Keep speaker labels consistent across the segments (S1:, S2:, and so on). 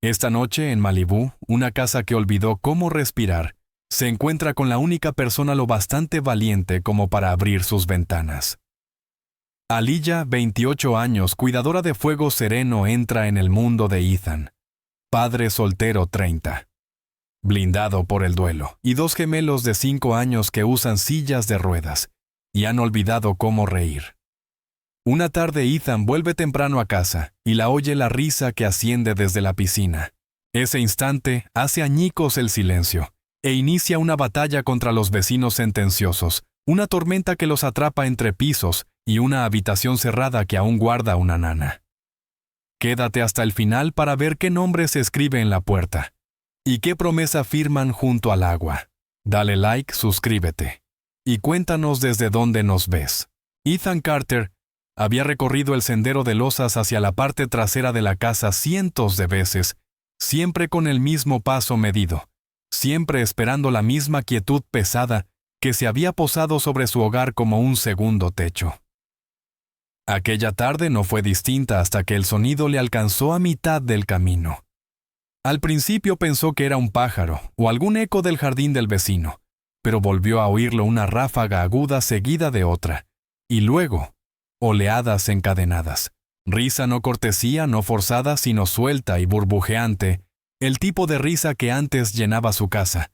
S1: Esta noche, en Malibú, una casa que olvidó cómo respirar, se encuentra con la única persona lo bastante valiente como para abrir sus ventanas. Aliyah, 28 años, cuidadora de fuego sereno, entra en el mundo de Ethan. Padre soltero 30. Blindado por el duelo, y dos gemelos de 5 años que usan sillas de ruedas, y han olvidado cómo reír. Una tarde Ethan vuelve temprano a casa, y la oye la risa que asciende desde la piscina. Ese instante hace añicos el silencio, e inicia una batalla contra los vecinos sentenciosos, una tormenta que los atrapa entre pisos, y una habitación cerrada que aún guarda una nana. Quédate hasta el final para ver qué nombre se escribe en la puerta y qué promesa firman junto al agua. Dale like, suscríbete y cuéntanos desde dónde nos ves. Ethan Carter había recorrido el sendero de losas hacia la parte trasera de la casa cientos de veces, siempre con el mismo paso medido, siempre esperando la misma quietud pesada que se había posado sobre su hogar como un segundo techo. Aquella tarde no fue distinta hasta que el sonido le alcanzó a mitad del camino. Al principio pensó que era un pájaro o algún eco del jardín del vecino, pero volvió a oírlo una ráfaga aguda seguida de otra, y luego, oleadas encadenadas. Risa no cortesía, no forzada, sino suelta y burbujeante, el tipo de risa que antes llenaba su casa,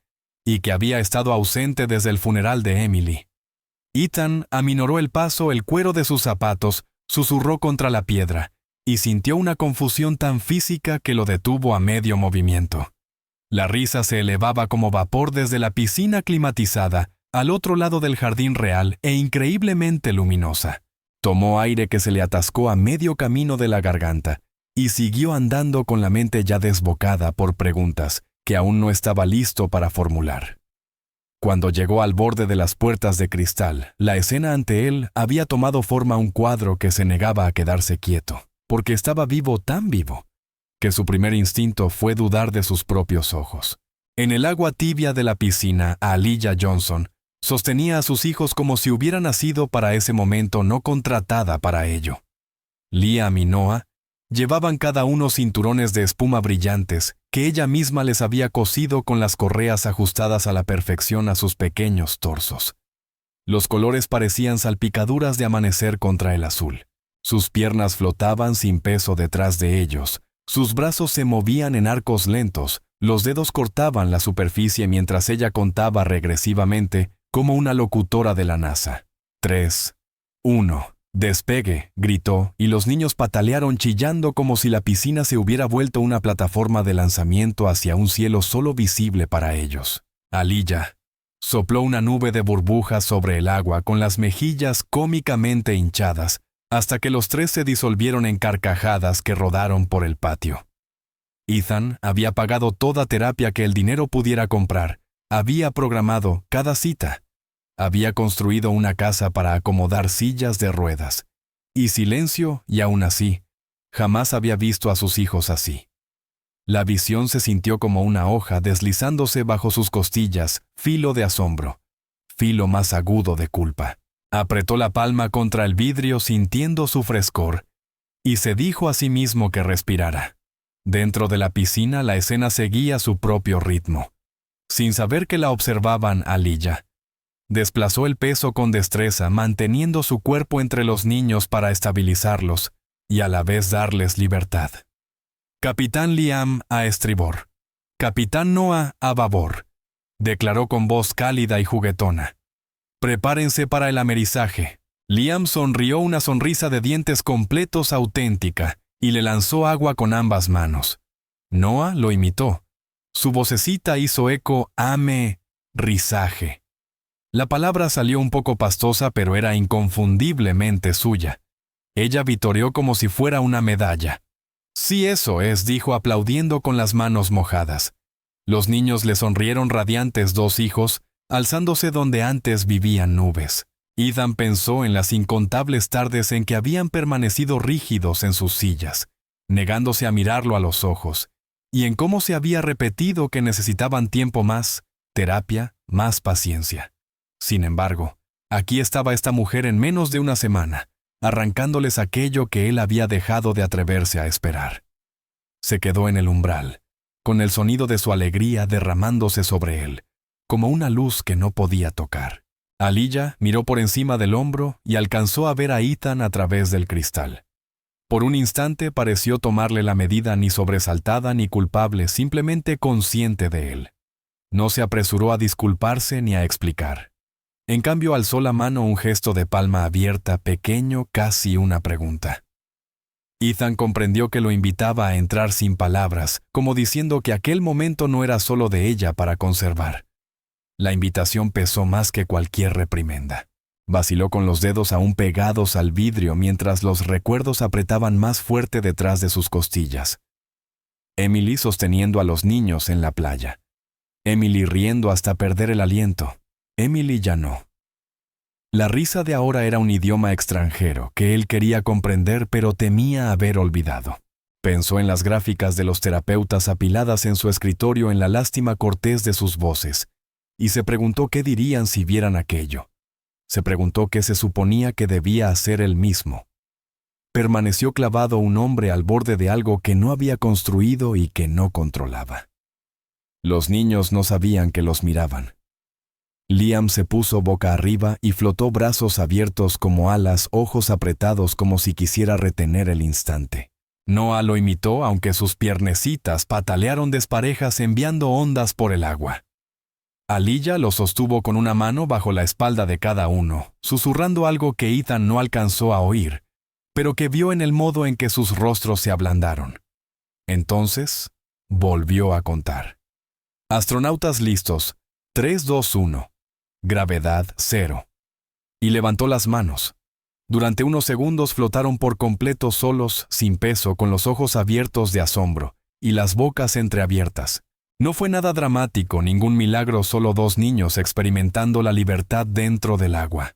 S1: y que había estado ausente desde el funeral de Emily. Ethan aminoró el paso, el cuero de sus zapatos, susurró contra la piedra, y sintió una confusión tan física que lo detuvo a medio movimiento. La risa se elevaba como vapor desde la piscina climatizada, al otro lado del jardín real e increíblemente luminosa. Tomó aire que se le atascó a medio camino de la garganta, y siguió andando con la mente ya desbocada por preguntas que aún no estaba listo para formular. Cuando llegó al borde de las puertas de cristal, la escena ante él había tomado forma un cuadro que se negaba a quedarse quieto, porque estaba vivo, tan vivo, que su primer instinto fue dudar de sus propios ojos. En el agua tibia de la piscina, Aliyah Johnson sostenía a sus hijos como si hubiera nacido para ese momento, no contratada para ello. Liam y Noah llevaban cada uno cinturones de espuma brillantes que ella misma les había cosido con las correas ajustadas a la perfección a sus pequeños torsos. Los colores parecían salpicaduras de amanecer contra el azul. Sus piernas flotaban sin peso detrás de ellos, sus brazos se movían en arcos lentos, los dedos cortaban la superficie mientras ella contaba regresivamente como una locutora de la NASA. 3, 1... «Despegue», gritó, y los niños patalearon chillando como si la piscina se hubiera vuelto una plataforma de lanzamiento hacia un cielo solo visible para ellos. Aliyah sopló una nube de burbujas sobre el agua con las mejillas cómicamente hinchadas, hasta que los tres se disolvieron en carcajadas que rodaron por el patio. Ethan había pagado toda terapia que el dinero pudiera comprar, había programado cada cita. Había construido una casa para acomodar sillas de ruedas. Y silencio, y aún así, jamás había visto a sus hijos así. La visión se sintió como una hoja deslizándose bajo sus costillas, filo de asombro, filo más agudo de culpa. Apretó la palma contra el vidrio sintiendo su frescor, y se dijo a sí mismo que respirara. Dentro de la piscina la escena seguía su propio ritmo. Sin saber que la observaban, Aliyah desplazó el peso con destreza, manteniendo su cuerpo entre los niños para estabilizarlos y a la vez darles libertad. Capitán Liam a estribor. Capitán Noah a babor, declaró con voz cálida y juguetona. Prepárense para el amerizaje. Liam sonrió una sonrisa de dientes completos auténtica y le lanzó agua con ambas manos. Noah lo imitó. Su vocecita hizo eco rizaje. La palabra salió un poco pastosa, pero era inconfundiblemente suya. Ella vitoreó como si fuera una medalla. «Sí, eso es», dijo aplaudiendo con las manos mojadas. Los niños le sonrieron radiantes, dos hijos, alzándose donde antes vivían nubes. Ethan pensó en las incontables tardes en que habían permanecido rígidos en sus sillas, negándose a mirarlo a los ojos, y en cómo se había repetido que necesitaban tiempo más, terapia, más paciencia. Sin embargo, aquí estaba esta mujer en menos de una semana, arrancándoles aquello que él había dejado de atreverse a esperar. Se quedó en el umbral, con el sonido de su alegría derramándose sobre él, como una luz que no podía tocar. Aliyah miró por encima del hombro y alcanzó a ver a Ethan a través del cristal. Por un instante pareció tomarle la medida, ni sobresaltada ni culpable, simplemente consciente de él. No se apresuró a disculparse ni a explicar. En cambio alzó la mano, un gesto de palma abierta, pequeño, casi una pregunta. Ethan comprendió que lo invitaba a entrar sin palabras, como diciendo que aquel momento no era solo de ella para conservar. La invitación pesó más que cualquier reprimenda. Vaciló con los dedos aún pegados al vidrio mientras los recuerdos apretaban más fuerte detrás de sus costillas. Emily sosteniendo a los niños en la playa. Emily riendo hasta perder el aliento. Emily ya no. La risa de ahora era un idioma extranjero que él quería comprender pero temía haber olvidado. Pensó en las gráficas de los terapeutas apiladas en su escritorio, en la lástima cortés de sus voces, y se preguntó qué dirían si vieran aquello. Se preguntó qué se suponía que debía hacer él mismo. Permaneció clavado un hombre al borde de algo que no había construido y que no controlaba. Los niños no sabían que los miraban. Liam se puso boca arriba y flotó, brazos abiertos como alas, ojos apretados como si quisiera retener el instante. Noah lo imitó, aunque sus piernecitas patalearon desparejas enviando ondas por el agua. Aliyah lo sostuvo con una mano bajo la espalda de cada uno, susurrando algo que Ethan no alcanzó a oír, pero que vio en el modo en que sus rostros se ablandaron. Entonces, volvió a contar. Astronautas listos, 3, 2, 1. Gravedad 0. Y levantó las manos. Durante unos segundos flotaron por completo, solos, sin peso, con los ojos abiertos de asombro y las bocas entreabiertas. No fue nada dramático, ningún milagro, solo dos niños experimentando la libertad dentro del agua.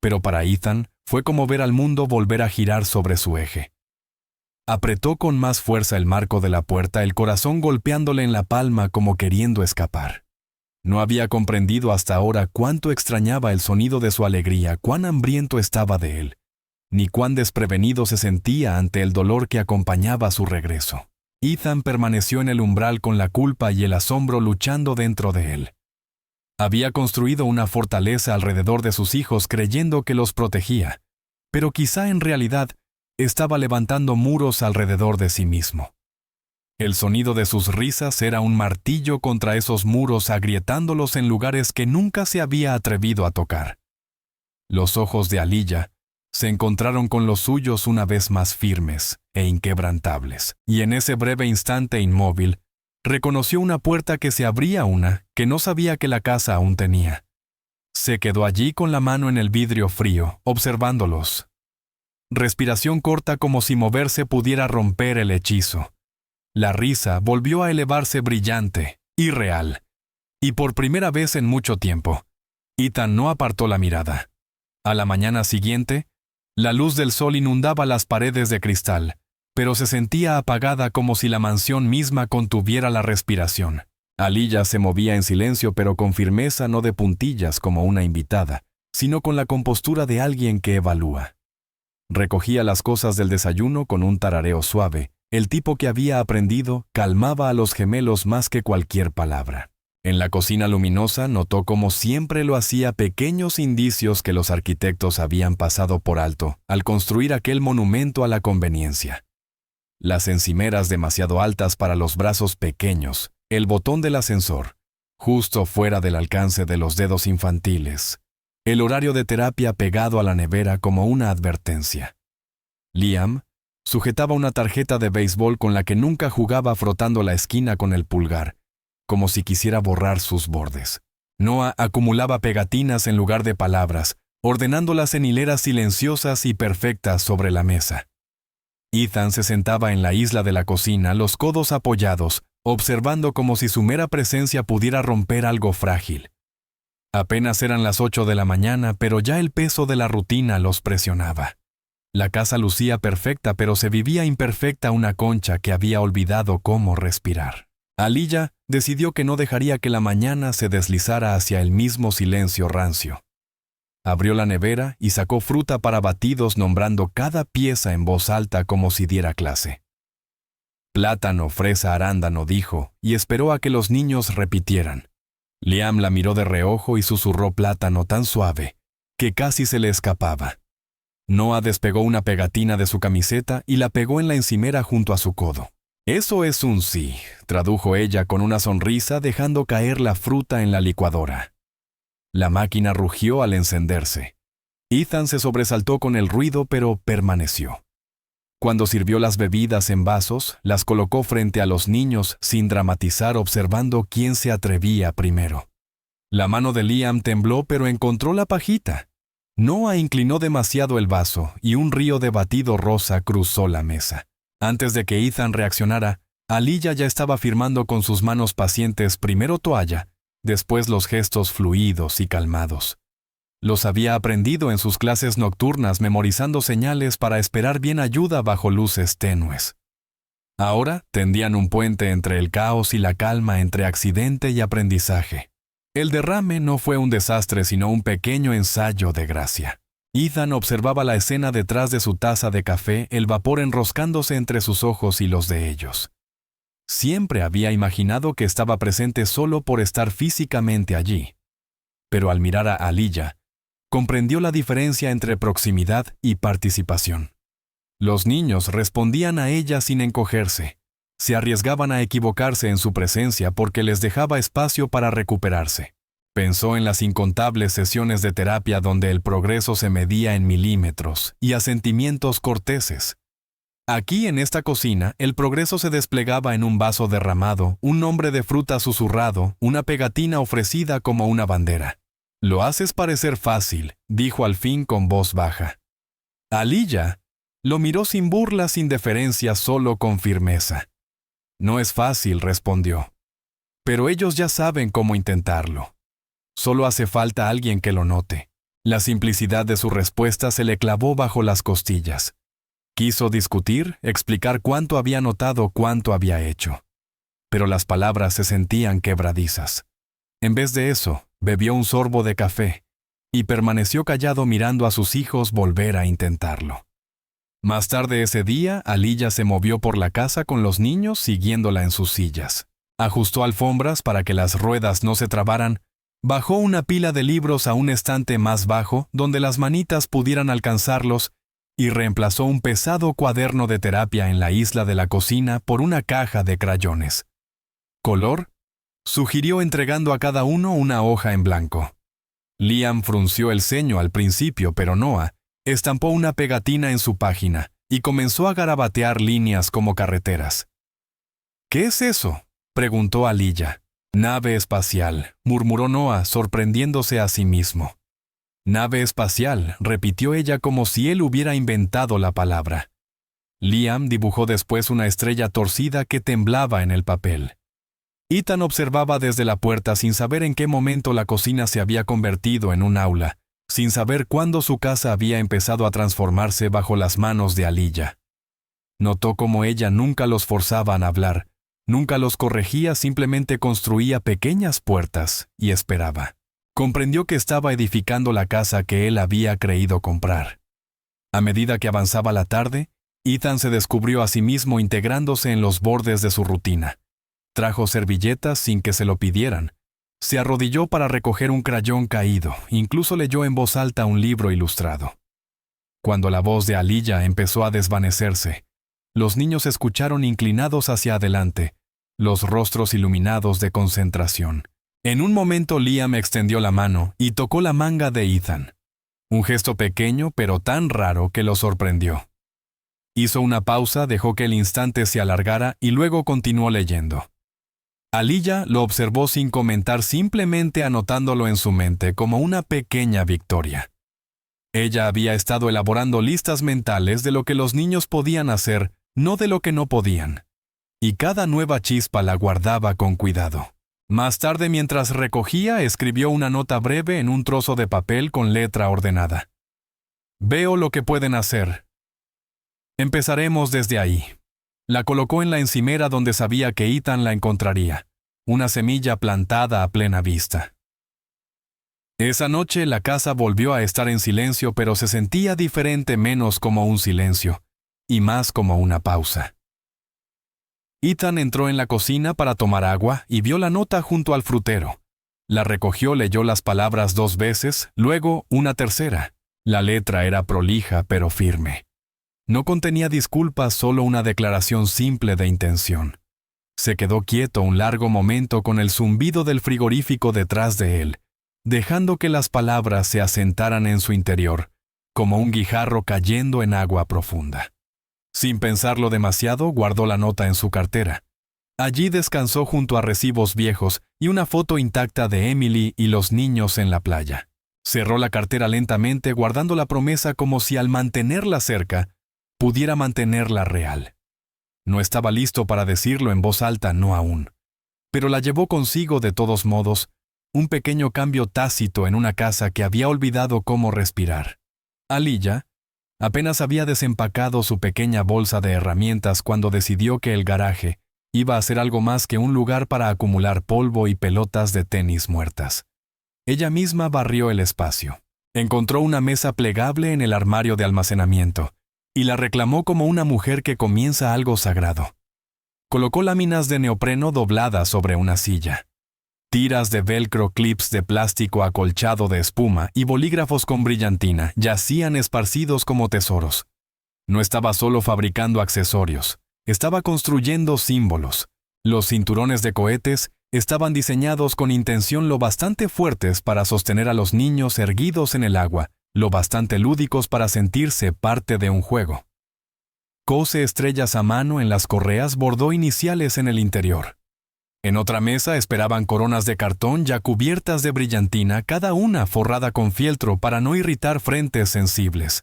S1: Pero para Ethan fue como ver al mundo volver a girar sobre su eje. Apretó con más fuerza el marco de la puerta, el corazón golpeándole en la palma como queriendo escapar. No había comprendido hasta ahora cuánto extrañaba el sonido de su alegría, cuán hambriento estaba de él, ni cuán desprevenido se sentía ante el dolor que acompañaba su regreso. Ethan permaneció en el umbral con la culpa y el asombro luchando dentro de él. Había construido una fortaleza alrededor de sus hijos creyendo que los protegía, pero quizá en realidad estaba levantando muros alrededor de sí mismo. El sonido de sus risas era un martillo contra esos muros, agrietándolos en lugares que nunca se había atrevido a tocar. Los ojos de Aliyah se encontraron con los suyos una vez más, firmes e inquebrantables, y en ese breve instante inmóvil, reconoció una puerta que se abría, una que no sabía que la casa aún tenía. Se quedó allí con la mano en el vidrio frío, observándolos. Respiración corta, como si moverse pudiera romper el hechizo. La risa volvió a elevarse, brillante, irreal. Y por primera vez en mucho tiempo, Ethan no apartó la mirada. A la mañana siguiente, la luz del sol inundaba las paredes de cristal, pero se sentía apagada, como si la mansión misma contuviera la respiración. Aliyah se movía en silencio, pero con firmeza, no de puntillas como una invitada, sino con la compostura de alguien que evalúa. Recogía las cosas del desayuno con un tarareo suave. El tipo que había aprendido calmaba a los gemelos más que cualquier palabra. En la cocina luminosa notó, como siempre lo hacía, pequeños indicios que los arquitectos habían pasado por alto al construir aquel monumento a la conveniencia. Las encimeras demasiado altas para los brazos pequeños, el botón del ascensor, justo fuera del alcance de los dedos infantiles, el horario de terapia pegado a la nevera como una advertencia. Liam sujetaba una tarjeta de béisbol con la que nunca jugaba, frotando la esquina con el pulgar, como si quisiera borrar sus bordes. Noah acumulaba pegatinas en lugar de palabras, ordenándolas en hileras silenciosas y perfectas sobre la mesa. Ethan se sentaba en la isla de la cocina, los codos apoyados, observando como si su mera presencia pudiera romper algo frágil. Apenas eran las 8 de la mañana, pero ya el peso de la rutina los presionaba. La casa lucía perfecta, pero se vivía imperfecta, una concha que había olvidado cómo respirar. Aliyah decidió que no dejaría que la mañana se deslizara hacia el mismo silencio rancio. Abrió la nevera y sacó fruta para batidos, nombrando cada pieza en voz alta como si diera clase. Plátano, fresa, arándano, dijo, y esperó a que los niños repitieran. Liam la miró de reojo y susurró plátano tan suave que casi se le escapaba. Noah despegó una pegatina de su camiseta y la pegó en la encimera junto a su codo. «Eso es un sí», tradujo ella con una sonrisa dejando caer la fruta en la licuadora. La máquina rugió al encenderse. Ethan se sobresaltó con el ruido, pero permaneció. Cuando sirvió las bebidas en vasos, las colocó frente a los niños sin dramatizar, observando quién se atrevía primero. La mano de Liam tembló, pero encontró la pajita. Noah inclinó demasiado el vaso y un río de batido rosa cruzó la mesa. Antes de que Ethan reaccionara, Aliyah ya estaba firmando con sus manos pacientes primero toalla, después los gestos fluidos y calmados. Los había aprendido en sus clases nocturnas memorizando señales para esperar bien ayuda bajo luces tenues. Ahora tendían un puente entre el caos y la calma, entre accidente y aprendizaje. El derrame no fue un desastre, sino un pequeño ensayo de gracia. Ethan observaba la escena detrás de su taza de café, el vapor enroscándose entre sus ojos y los de ellos. Siempre había imaginado que estaba presente solo por estar físicamente allí. Pero al mirar a Aliyah, comprendió la diferencia entre proximidad y participación. Los niños respondían a ella sin encogerse. Se arriesgaban a equivocarse en su presencia porque les dejaba espacio para recuperarse. Pensó en las incontables sesiones de terapia donde el progreso se medía en milímetros y asentimientos corteses. Aquí en esta cocina, el progreso se desplegaba en un vaso derramado, un nombre de fruta susurrado, una pegatina ofrecida como una bandera. «Lo haces parecer fácil», dijo al fin con voz baja. Aliyah lo miró sin burla, sin deferencia, solo con firmeza. «No es fácil», respondió. «Pero ellos ya saben cómo intentarlo. Solo hace falta alguien que lo note». La simplicidad de su respuesta se le clavó bajo las costillas. Quiso discutir, explicar cuánto había notado, cuánto había hecho. Pero las palabras se sentían quebradizas. En vez de eso, bebió un sorbo de café y permaneció callado mirando a sus hijos volver a intentarlo. Más tarde ese día, Aliyah se movió por la casa con los niños siguiéndola en sus sillas. Ajustó alfombras para que las ruedas no se trabaran, bajó una pila de libros a un estante más bajo donde las manitas pudieran alcanzarlos y reemplazó un pesado cuaderno de terapia en la isla de la cocina por una caja de crayones. «¿Color?», sugirió entregando a cada uno una hoja en blanco. Liam frunció el ceño al principio, pero Noah estampó una pegatina en su página y comenzó a garabatear líneas como carreteras. «¿Qué es eso?», preguntó Aliyah. «Nave espacial», murmuró Noah, sorprendiéndose a sí mismo. «Nave espacial», repitió ella como si él hubiera inventado la palabra. Liam dibujó después una estrella torcida que temblaba en el papel. Ethan observaba desde la puerta sin saber en qué momento la cocina se había convertido en un aula, sin saber cuándo su casa había empezado a transformarse bajo las manos de Aliyah. Notó cómo ella nunca los forzaba a hablar, nunca los corregía, simplemente construía pequeñas puertas y esperaba. Comprendió que estaba edificando la casa que él había creído comprar. A medida que avanzaba la tarde, Ethan se descubrió a sí mismo integrándose en los bordes de su rutina. Trajo servilletas sin que se lo pidieran. Se arrodilló para recoger un crayón caído, incluso leyó en voz alta un libro ilustrado. Cuando la voz de Aliyah empezó a desvanecerse, los niños escucharon inclinados hacia adelante, los rostros iluminados de concentración. En un momento Liam extendió la mano y tocó la manga de Ethan. Un gesto pequeño pero tan raro que lo sorprendió. Hizo una pausa, dejó que el instante se alargara y luego continuó leyendo. Aliyah lo observó sin comentar, simplemente anotándolo en su mente como una pequeña victoria. Ella había estado elaborando listas mentales de lo que los niños podían hacer, no de lo que no podían. Y cada nueva chispa la guardaba con cuidado. Más tarde, mientras recogía, escribió una nota breve en un trozo de papel con letra ordenada. «Veo lo que pueden hacer. Empezaremos desde ahí». La colocó en la encimera donde sabía que Ethan la encontraría, una semilla plantada a plena vista. Esa noche la casa volvió a estar en silencio, pero se sentía diferente, menos como un silencio, y más como una pausa. Ethan entró en la cocina para tomar agua y vio la nota junto al frutero. La recogió, leyó las palabras 2 veces, luego una tercera. La letra era prolija pero firme. No contenía disculpas, solo una declaración simple de intención. Se quedó quieto un largo momento con el zumbido del frigorífico detrás de él, dejando que las palabras se asentaran en su interior, como un guijarro cayendo en agua profunda. Sin pensarlo demasiado, guardó la nota en su cartera. Allí descansó junto a recibos viejos y una foto intacta de Emily y los niños en la playa. Cerró la cartera lentamente, guardando la promesa como si al mantenerla cerca, pudiera mantenerla real. No estaba listo para decirlo en voz alta, no aún. Pero la llevó consigo de todos modos, un pequeño cambio tácito en una casa que había olvidado cómo respirar. Aliyah apenas había desempacado su pequeña bolsa de herramientas cuando decidió que el garaje iba a ser algo más que un lugar para acumular polvo y pelotas de tenis muertas. Ella misma barrió el espacio. Encontró una mesa plegable en el armario de almacenamiento y la reclamó como una mujer que comienza algo sagrado. Colocó láminas de neopreno dobladas sobre una silla. Tiras de velcro, clips de plástico acolchado de espuma y bolígrafos con brillantina yacían esparcidos como tesoros. No estaba solo fabricando accesorios, estaba construyendo símbolos. Los cinturones de cohetes estaban diseñados con intención lo bastante fuertes para sostener a los niños erguidos en el agua, lo bastante lúdicos para sentirse parte de un juego. Cose estrellas a mano en las correas, bordó iniciales en el interior. En otra mesa esperaban coronas de cartón ya cubiertas de brillantina, cada una forrada con fieltro para no irritar frentes sensibles.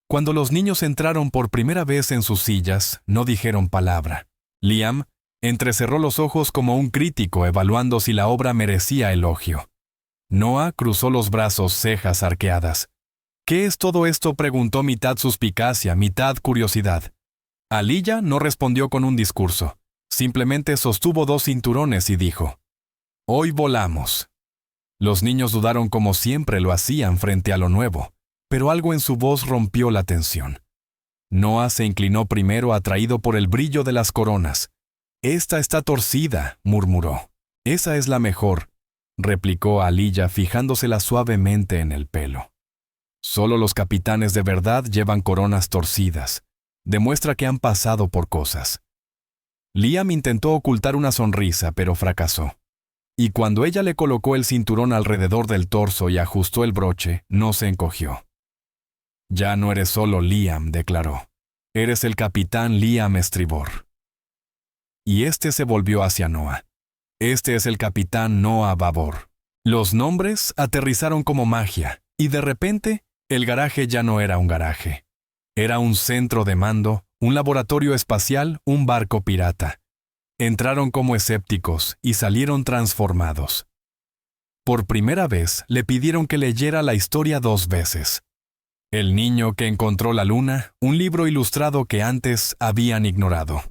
S1: Cuando los niños entraron por primera vez en sus sillas, no dijeron palabra. Liam entrecerró los ojos como un crítico evaluando si la obra merecía elogio. Noah cruzó los brazos, cejas arqueadas. ¿Qué es todo esto?, preguntó, mitad suspicacia, mitad curiosidad. Aliyah no respondió con un discurso. Simplemente sostuvo 2 cinturones y dijo: «Hoy volamos». Los niños dudaron como siempre lo hacían frente a lo nuevo, pero algo en su voz rompió la tensión. Noah se inclinó primero, atraído por el brillo de las coronas. «Esta está torcida», murmuró. «Esa es la mejor», replicó Aliyah, fijándosela suavemente en el pelo. «Solo los capitanes de verdad llevan coronas torcidas. Demuestra que han pasado por cosas». Liam intentó ocultar una sonrisa, pero fracasó. Y cuando ella le colocó el cinturón alrededor del torso y ajustó el broche, no se encogió. «Ya no eres solo Liam», declaró. «Eres el capitán Liam Estribor». Y este se volvió hacia Noah. «Este es el capitán Noah Babor». Los nombres aterrizaron como magia, y de repente, el garaje ya no era un garaje. Era un centro de mando, un laboratorio espacial, un barco pirata. Entraron como escépticos y salieron transformados. Por primera vez le pidieron que leyera la historia 2 veces. El niño que encontró la luna, un libro ilustrado que antes habían ignorado.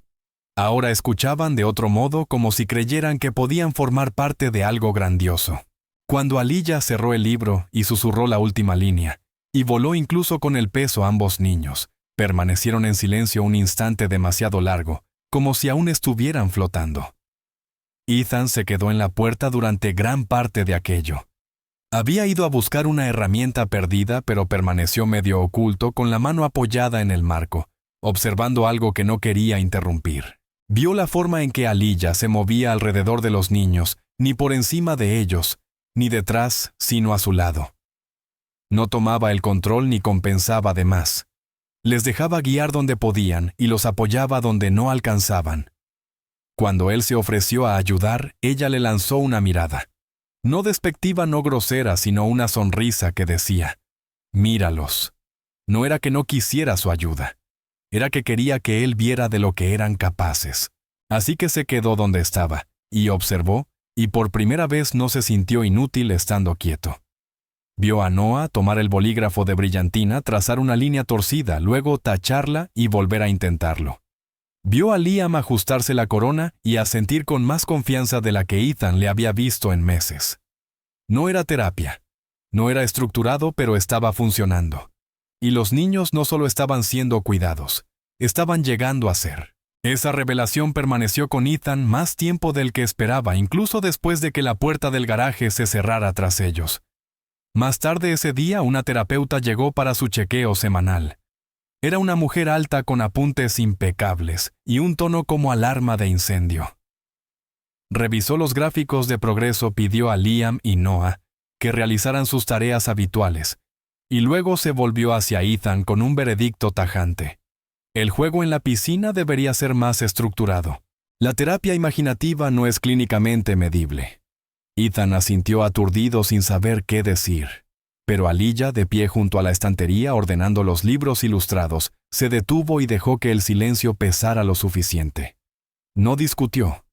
S1: Ahora escuchaban de otro modo, como si creyeran que podían formar parte de algo grandioso. Cuando Aliyah cerró el libro y susurró la última línea, y voló incluso con el peso, ambos niños permanecieron en silencio un instante demasiado largo, como si aún estuvieran flotando. Ethan se quedó en la puerta durante gran parte de aquello. Había ido a buscar una herramienta perdida, pero permaneció medio oculto con la mano apoyada en el marco, observando algo que no quería interrumpir. Vio la forma en que Aliyah se movía alrededor de los niños, ni por encima de ellos, ni detrás, sino a su lado. No tomaba el control ni compensaba de más. Les dejaba guiar donde podían y los apoyaba donde no alcanzaban. Cuando él se ofreció a ayudar, ella le lanzó una mirada. No despectiva, no grosera, sino una sonrisa que decía: «Míralos». No era que no quisiera su ayuda. Era que quería que él viera de lo que eran capaces. Así que se quedó donde estaba, y observó, y por primera vez no se sintió inútil estando quieto. Vio a Noah tomar el bolígrafo de brillantina, trazar una línea torcida, luego tacharla y volver a intentarlo. Vio a Liam ajustarse la corona y a sentir con más confianza de la que Ethan le había visto en meses. No era terapia. No era estructurado, pero estaba funcionando. Y los niños no solo estaban siendo cuidados, estaban llegando a ser. Esa revelación permaneció con Ethan más tiempo del que esperaba, incluso después de que la puerta del garaje se cerrara tras ellos. Más tarde ese día, una terapeuta llegó para su chequeo semanal. Era una mujer alta con apuntes impecables y un tono como alarma de incendio. Revisó los gráficos de progreso, pidió a Liam y Noah que realizaran sus tareas habituales, y luego se volvió hacia Ethan con un veredicto tajante. El juego en la piscina debería ser más estructurado. La terapia imaginativa no es clínicamente medible. Ethan asintió aturdido sin saber qué decir. Pero Aliyah, de pie junto a la estantería ordenando los libros ilustrados, se detuvo y dejó que el silencio pesara lo suficiente. No discutió.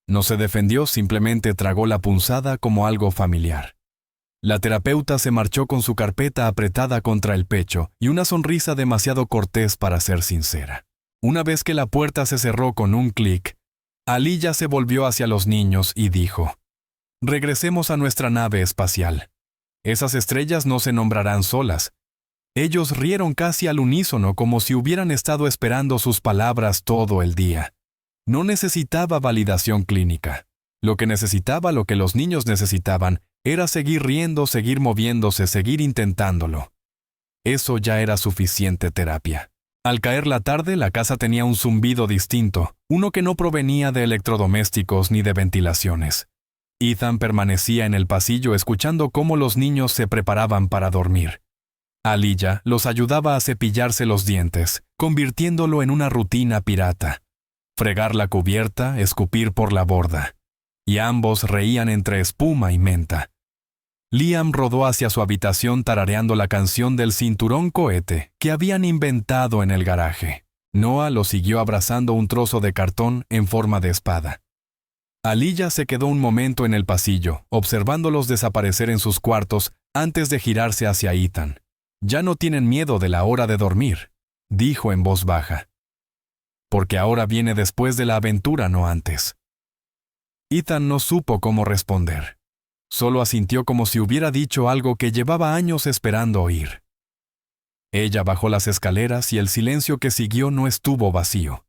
S1: No se defendió, simplemente tragó la punzada como algo familiar. La terapeuta se marchó con su carpeta apretada contra el pecho y una sonrisa demasiado cortés para ser sincera. Una vez que la puerta se cerró con un clic, Aliyah se volvió hacia los niños y dijo: «Regresemos a nuestra nave espacial. Esas estrellas no se nombrarán solas». Ellos rieron casi al unísono, como si hubieran estado esperando sus palabras todo el día. No necesitaba validación clínica. Lo que los niños necesitaban, era seguir riendo, seguir moviéndose, seguir intentándolo. Eso ya era suficiente terapia. Al caer la tarde, la casa tenía un zumbido distinto, uno que no provenía de electrodomésticos ni de ventilaciones. Ethan permanecía en el pasillo escuchando cómo los niños se preparaban para dormir. Aliyah los ayudaba a cepillarse los dientes, convirtiéndolo en una rutina pirata. Fregar la cubierta, escupir por la borda. Y ambos reían entre espuma y menta. Liam rodó hacia su habitación tarareando la canción del cinturón cohete que habían inventado en el garaje. Noah lo siguió abrazando un trozo de cartón en forma de espada. Aliyah se quedó un momento en el pasillo, observándolos desaparecer en sus cuartos antes de girarse hacia Ethan. «Ya no tienen miedo de la hora de dormir», dijo en voz baja. «Porque ahora viene después de la aventura, no antes». Ethan no supo cómo responder. Solo asintió como si hubiera dicho algo que llevaba años esperando oír. Ella bajó las escaleras y el silencio que siguió no estuvo vacío.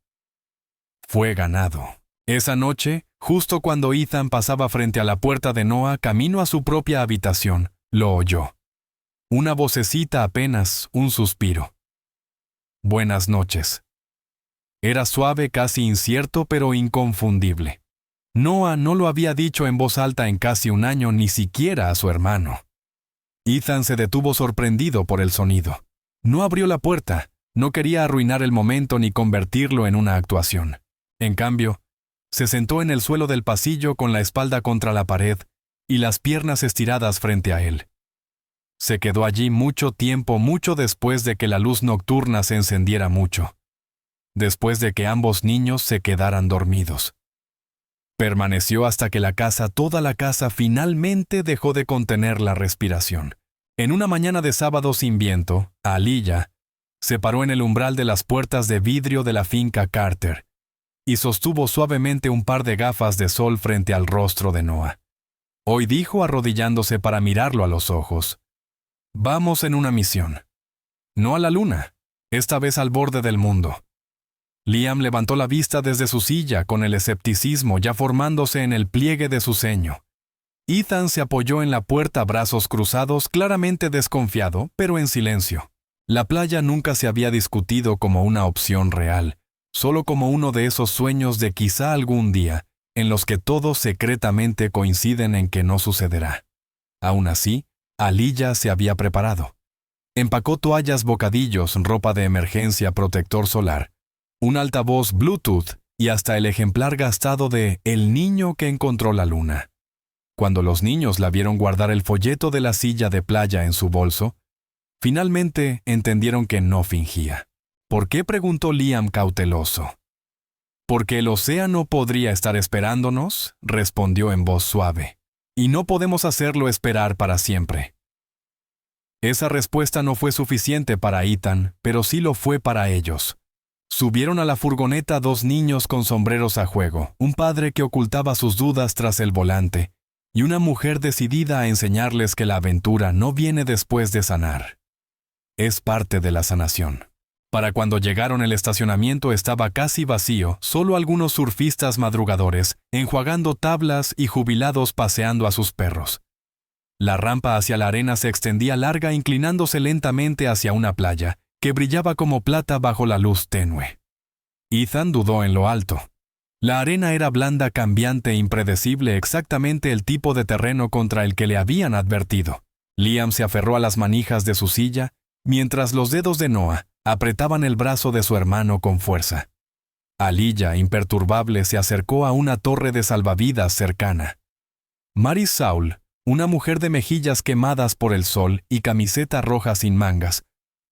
S1: Fue ganado. Esa noche, justo cuando Ethan pasaba frente a la puerta de Noah camino a su propia habitación, lo oyó. Una vocecita apenas, un suspiro. «Buenas noches». Era suave, casi incierto, pero inconfundible. Noah no lo había dicho en voz alta en casi un año, ni siquiera a su hermano. Ethan se detuvo sorprendido por el sonido. No abrió la puerta, no quería arruinar el momento ni convertirlo en una actuación. En cambio, se sentó en el suelo del pasillo con la espalda contra la pared y las piernas estiradas frente a él. Se quedó allí mucho tiempo, mucho después de que la luz nocturna se encendiera mucho. Después de que ambos niños se quedaran dormidos. Permaneció hasta que toda la casa finalmente dejó de contener la respiración. En una mañana de sábado sin viento, Aliyah se paró en el umbral de las puertas de vidrio de la finca Carter y sostuvo suavemente un par de gafas de sol frente al rostro de Noah. Hoy dijo arrodillándose para mirarlo a los ojos: «Vamos en una misión. No a la luna, esta vez al borde del mundo». Liam levantó la vista desde su silla con el escepticismo ya formándose en el pliegue de su ceño. Ethan se apoyó en la puerta, brazos cruzados, claramente desconfiado, pero en silencio. La playa nunca se había discutido como una opción real, solo como uno de esos sueños de quizá algún día, en los que todos secretamente coinciden en que no sucederá. Aún así, Aliyah se había preparado. Empacó toallas, bocadillos, ropa de emergencia, protector solar, un altavoz Bluetooth y hasta el ejemplar gastado de El niño que encontró la luna. Cuando los niños la vieron guardar el folleto de la silla de playa en su bolso, finalmente entendieron que no fingía. ¿Por qué?, preguntó Liam cauteloso. «Porque el océano podría estar esperándonos», respondió en voz suave. «Y no podemos hacerlo esperar para siempre». Esa respuesta no fue suficiente para Ethan, pero sí lo fue para ellos. Subieron a la furgoneta dos niños con sombreros a juego, un padre que ocultaba sus dudas tras el volante, y una mujer decidida a enseñarles que la aventura no viene después de sanar. Es parte de la sanación. Para cuando llegaron el estacionamiento estaba casi vacío, solo algunos surfistas madrugadores, enjuagando tablas y jubilados paseando a sus perros. La rampa hacia la arena se extendía larga inclinándose lentamente hacia una playa, que brillaba como plata bajo la luz tenue. Ethan dudó en lo alto. La arena era blanda, cambiante e impredecible, exactamente el tipo de terreno contra el que le habían advertido. Liam se aferró a las manijas de su silla, mientras los dedos de Noah apretaban el brazo de su hermano con fuerza. Aliyah, imperturbable, se acercó a una torre de salvavidas cercana. Maris Saul, una mujer de mejillas quemadas por el sol y camiseta roja sin mangas,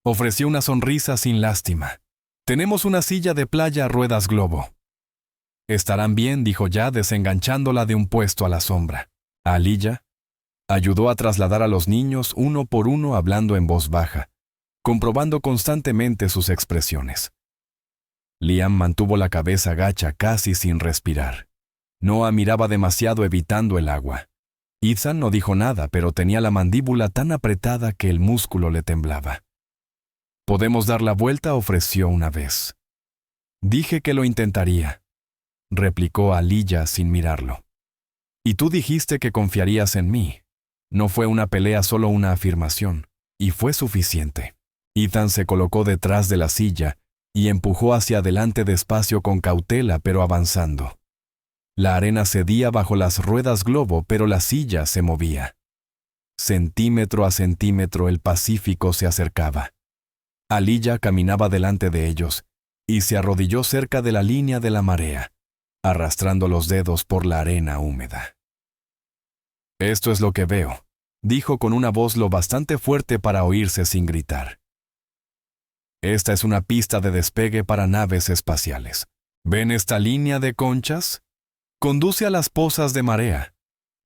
S1: ofreció una sonrisa sin lástima. «Tenemos una silla de playa a ruedas globo». «Estarán bien», dijo ya, desenganchándola de un puesto a la sombra. Aliyah ayudó a trasladar a los niños uno por uno, hablando en voz baja, comprobando constantemente sus expresiones. Liam mantuvo la cabeza gacha, casi sin respirar. Noah miraba demasiado, evitando el agua. Ethan no dijo nada, pero tenía la mandíbula tan apretada que el músculo le temblaba. «¿Podemos dar la vuelta?», ofreció una vez. «Dije que lo intentaría», replicó Aliyah sin mirarlo. «Y tú dijiste que confiarías en mí». No fue una pelea, solo una afirmación, y fue suficiente. Ethan se colocó detrás de la silla y empujó hacia adelante despacio, con cautela, pero avanzando. La arena cedía bajo las ruedas globo, pero la silla se movía. Centímetro a centímetro el Pacífico se acercaba. Aliyah caminaba delante de ellos y se arrodilló cerca de la línea de la marea, arrastrando los dedos por la arena húmeda. «Esto es lo que veo», dijo con una voz lo bastante fuerte para oírse sin gritar. «Esta es una pista de despegue para naves espaciales. ¿Ven esta línea de conchas? Conduce a las pozas de marea.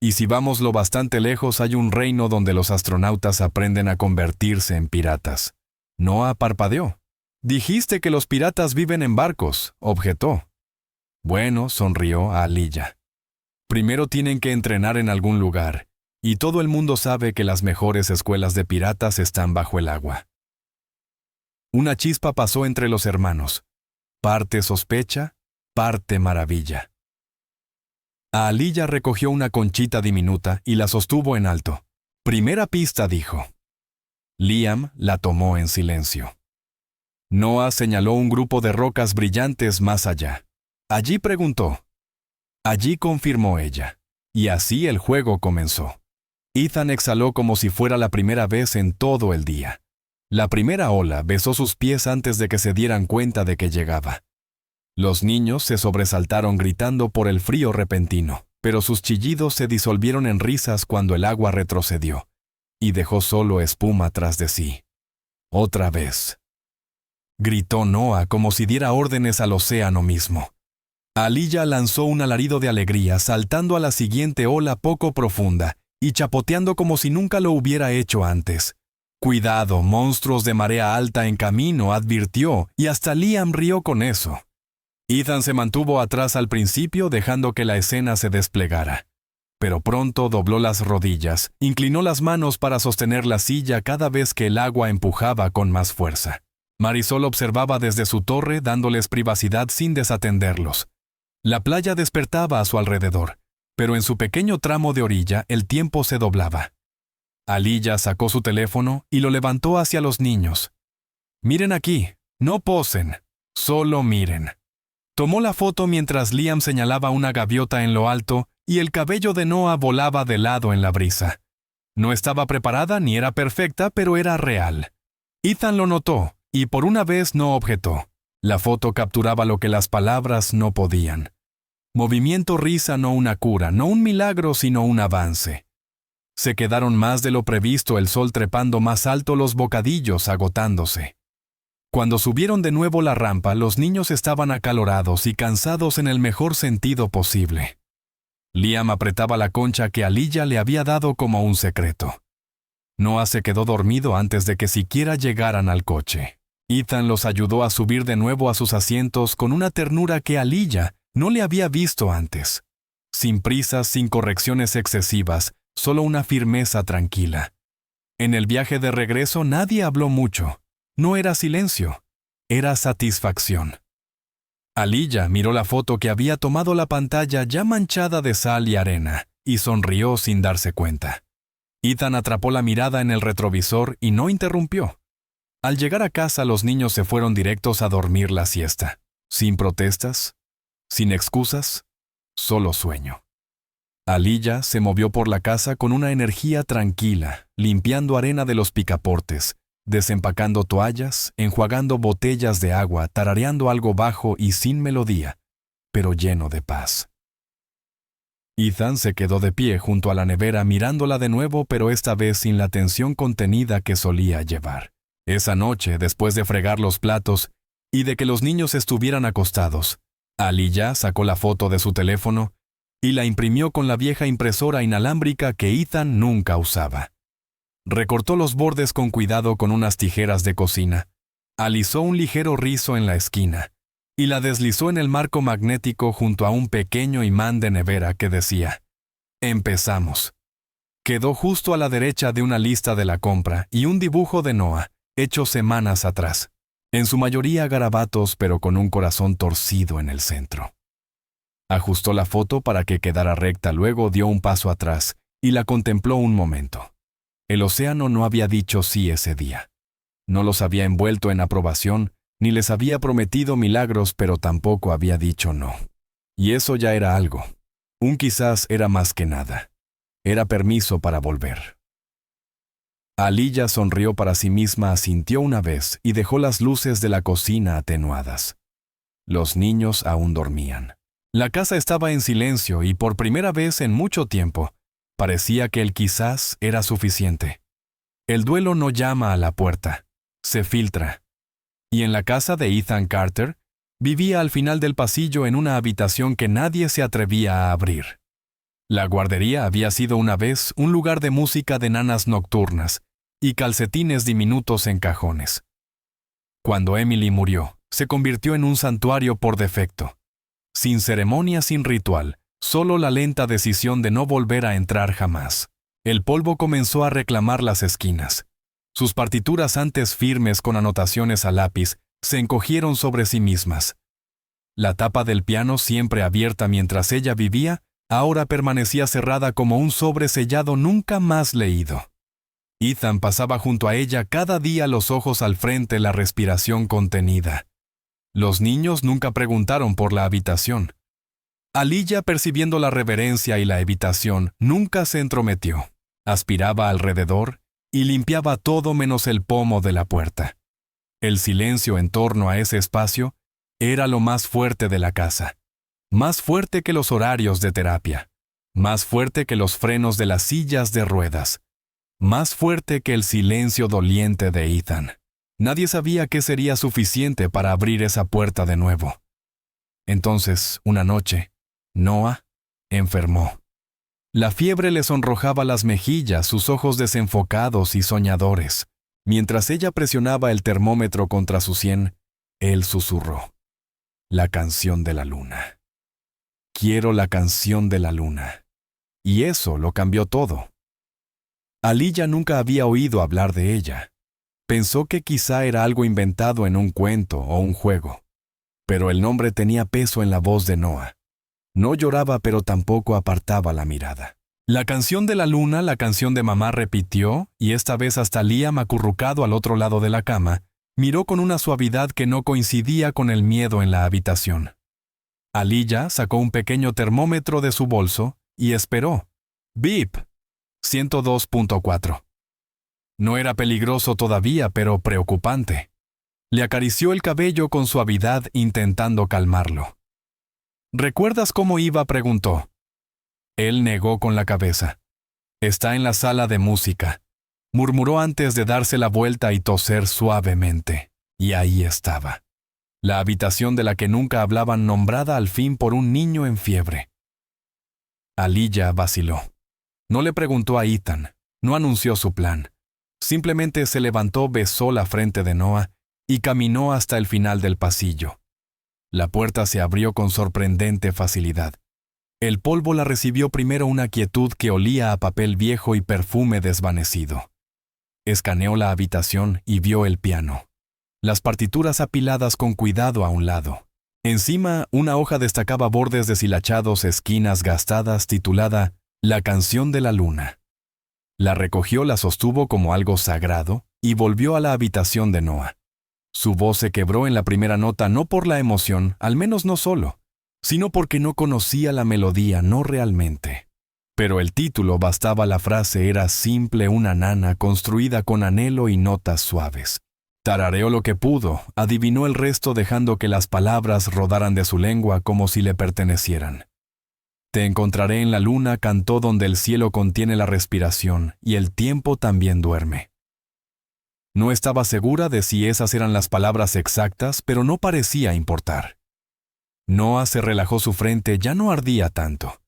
S1: Y si vamos lo bastante lejos, hay un reino donde los astronautas aprenden a convertirse en piratas». Noah parpadeó. «Dijiste que los piratas viven en barcos», objetó. «Bueno», sonrió Aliyah. «Primero tienen que entrenar en algún lugar, y todo el mundo sabe que las mejores escuelas de piratas están bajo el agua». Una chispa pasó entre los hermanos. Parte sospecha, parte maravilla. Aliyah recogió una conchita diminuta y la sostuvo en alto. «Primera pista», dijo. Liam la tomó en silencio. Noah señaló un grupo de rocas brillantes más allá. «Allí», preguntó. «Allí», confirmó ella. Y así el juego comenzó. Ethan exhaló como si fuera la primera vez en todo el día. La primera ola besó sus pies antes de que se dieran cuenta de que llegaba. Los niños se sobresaltaron gritando por el frío repentino, pero sus chillidos se disolvieron en risas cuando el agua retrocedió y dejó solo espuma tras de sí. «Otra vez», gritó Noah como si diera órdenes al océano mismo. Aliyah lanzó un alarido de alegría, saltando a la siguiente ola poco profunda y chapoteando como si nunca lo hubiera hecho antes. «Cuidado, monstruos de marea alta en camino», advirtió, y hasta Liam rió con eso. Ethan se mantuvo atrás al principio, dejando que la escena se desplegara. Pero pronto dobló las rodillas, inclinó las manos para sostener la silla cada vez que el agua empujaba con más fuerza. Marisol observaba desde su torre, dándoles privacidad sin desatenderlos. La playa despertaba a su alrededor, pero en su pequeño tramo de orilla el tiempo se doblaba. Aliyah sacó su teléfono y lo levantó hacia los niños. «Miren aquí, no posen, solo miren». Tomó la foto mientras Liam señalaba una gaviota en lo alto y el cabello de Noah volaba de lado en la brisa. No estaba preparada ni era perfecta, pero era real. Ethan lo notó y por una vez no objetó. La foto capturaba lo que las palabras no podían. Movimiento, risa, no una cura, no un milagro, sino un avance. Se quedaron más de lo previsto, el sol trepando más alto, los bocadillos agotándose. Cuando subieron de nuevo la rampa, los niños estaban acalorados y cansados en el mejor sentido posible. Liam apretaba la concha que Aliyah le había dado como un secreto. Noah se quedó dormido antes de que siquiera llegaran al coche. Ethan los ayudó a subir de nuevo a sus asientos con una ternura que Aliyah no le había visto antes. Sin prisas, sin correcciones excesivas, solo una firmeza tranquila. En el viaje de regreso nadie habló mucho. No era silencio. era satisfacción. Aliyah miró la foto que había tomado la pantalla ya manchada de sal y arena y sonrió sin darse cuenta. Ethan atrapó la mirada en el retrovisor y no interrumpió. Al llegar a casa, los niños se fueron directos a dormir la siesta, sin protestas, sin excusas, solo sueño. Aliyah se movió por la casa con una energía tranquila, limpiando arena de los picaportes, desempacando toallas, enjuagando botellas de agua, tarareando algo bajo y sin melodía, pero lleno de paz. Ethan se quedó de pie junto a la nevera mirándola de nuevo, pero esta vez sin la tensión contenida que solía llevar. Esa noche, después de fregar los platos y de que los niños estuvieran acostados, Aliyah sacó la foto de su teléfono y la imprimió con la vieja impresora inalámbrica que Ethan nunca usaba. Recortó los bordes con cuidado con unas tijeras de cocina, alisó un ligero rizo en la esquina y la deslizó en el marco magnético junto a un pequeño imán de nevera que decía: «Empezamos». Quedó justo a la derecha de una lista de la compra y un dibujo de Noah, hecho semanas atrás, en su mayoría garabatos pero con un corazón torcido en el centro. Ajustó la foto para que quedara recta, luego dio un paso atrás y la contempló un momento. El océano no había dicho sí ese día. No los había envuelto en aprobación, ni les había prometido milagros, pero tampoco había dicho no. Y eso ya era algo. Un quizás era más que nada. Era permiso para volver. Aliyah sonrió para sí misma, asintió una vez y dejó las luces de la cocina atenuadas. Los niños aún dormían. La casa estaba en silencio y por primera vez en mucho tiempo, parecía que el quizás era suficiente. El duelo no llama a la puerta, se filtra. Y en la casa de Ethan Carter, vivía al final del pasillo en una habitación que nadie se atrevía a abrir. La guardería había sido una vez un lugar de música de nanas nocturnas y calcetines diminutos en cajones. Cuando Emily murió, se convirtió en un santuario por defecto. Sin ceremonia, sin ritual, solo la lenta decisión de no volver a entrar jamás. El polvo comenzó a reclamar las esquinas. Sus partituras antes firmes con anotaciones a lápiz se encogieron sobre sí mismas. La tapa del piano, siempre abierta mientras ella vivía, ahora permanecía cerrada como un sobre sellado nunca más leído. Ethan pasaba junto a ella cada día, los ojos al frente, la respiración contenida. Los niños nunca preguntaron por la habitación. Aliyah, percibiendo la reverencia y la evitación, nunca se entrometió. Aspiraba alrededor y limpiaba todo menos el pomo de la puerta. El silencio en torno a ese espacio era lo más fuerte de la casa. Más fuerte que los horarios de terapia. Más fuerte que los frenos de las sillas de ruedas. Más fuerte que el silencio doliente de Ethan. Nadie sabía qué sería suficiente para abrir esa puerta de nuevo. Entonces, una noche, Noah enfermó. La fiebre le sonrojaba las mejillas, sus ojos desenfocados y soñadores. Mientras ella presionaba el termómetro contra su sien, él susurró: «La canción de la luna. Quiero la canción de la luna». Y eso lo cambió todo. Aliyah nunca había oído hablar de ella. Pensó que quizá era algo inventado en un cuento o un juego. Pero el nombre tenía peso en la voz de Noah. No lloraba, pero tampoco apartaba la mirada. La canción de la luna, la canción de mamá, repitió, y esta vez hasta Liam, acurrucado al otro lado de la cama, miró con una suavidad que no coincidía con el miedo en la habitación. Aliyah sacó un pequeño termómetro de su bolso y esperó. ¡Bip! 102.4. No era peligroso todavía, pero preocupante. Le acarició el cabello con suavidad, intentando calmarlo. «¿Recuerdas cómo iba?», preguntó. Él negó con la cabeza. «Está en la sala de música», murmuró antes de darse la vuelta y toser suavemente. Y ahí estaba. La habitación de la que nunca hablaban, nombrada al fin por un niño en fiebre. Aliyah vaciló. No le preguntó a Ethan, no anunció su plan. Simplemente se levantó, besó la frente de Noah y caminó hasta el final del pasillo. La puerta se abrió con sorprendente facilidad. El polvo la recibió primero, una quietud que olía a papel viejo y perfume desvanecido. Escaneó la habitación y vio el piano. las partituras apiladas con cuidado a un lado. Encima, una hoja destacaba bordes deshilachados, esquinas gastadas, titulada La canción de la luna. La recogió, la sostuvo como algo sagrado y volvió a la habitación de Noah. Su voz se quebró en la primera nota no por la emoción, al menos no solo, sino porque no conocía la melodía, no realmente. Pero el título bastaba, la frase era simple, una nana construida con anhelo y notas suaves. Tarareó lo que pudo, adivinó el resto dejando que las palabras rodaran de su lengua como si le pertenecieran. Te encontraré en la luna, cantó, donde el cielo contiene la respiración y el tiempo también duerme. No estaba segura de si esas eran las palabras exactas, pero no parecía importar. Noah se relajó, su frente ya no ardía tanto.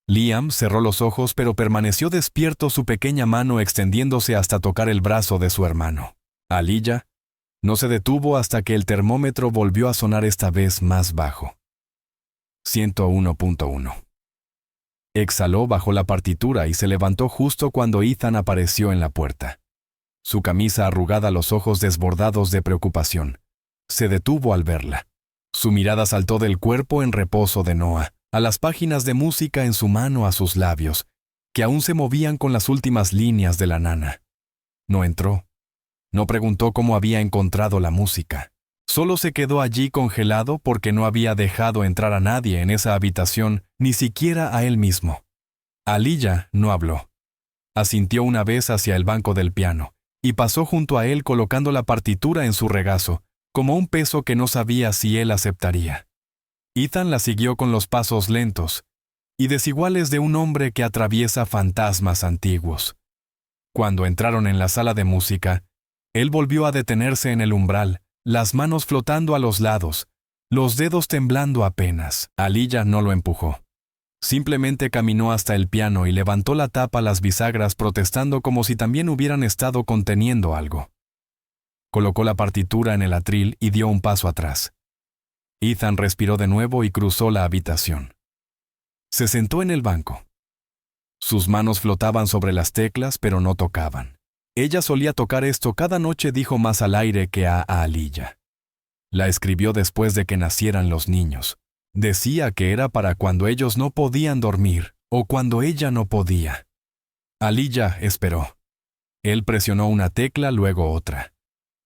S1: Liam cerró los ojos, pero permaneció despierto, su pequeña mano extendiéndose hasta tocar el brazo de su hermano. Aliyah no se detuvo hasta que el termómetro volvió a sonar, esta vez más bajo. 101.1. Exhaló, bajó la partitura y se levantó justo cuando Ethan apareció en la puerta. Su camisa arrugada, los ojos desbordados de preocupación. Se detuvo al verla. Su mirada saltó del cuerpo en reposo de Noah, a las páginas de música en su mano, a sus labios, que aún se movían con las últimas líneas de la nana. No entró. No preguntó cómo había encontrado la música. Solo se quedó allí congelado porque no había dejado entrar a nadie en esa habitación, ni siquiera a él mismo. Aliyah no habló. Asintió una vez hacia el banco del piano y pasó junto a él colocando la partitura en su regazo, como un peso que no sabía si él aceptaría. Ethan la siguió con los pasos lentos y desiguales de un hombre que atraviesa fantasmas antiguos. Cuando entraron en la sala de música, él volvió a detenerse en el umbral, las manos flotando a los lados, los dedos temblando apenas. Aliyah no lo empujó. Simplemente caminó hasta el piano y levantó la tapa, las bisagras protestando como si también hubieran estado conteniendo algo. Colocó la partitura en el atril y dio un paso atrás. Ethan respiró de nuevo y cruzó la habitación. Se sentó en el banco. Sus manos flotaban sobre las teclas, pero no tocaban. Ella solía tocar esto cada noche, dijo, más al aire que a Aliyah. La escribió después de que nacieran los niños. Decía que era para cuando ellos no podían dormir o cuando ella no podía. Aliyah esperó. Él presionó una tecla, luego otra.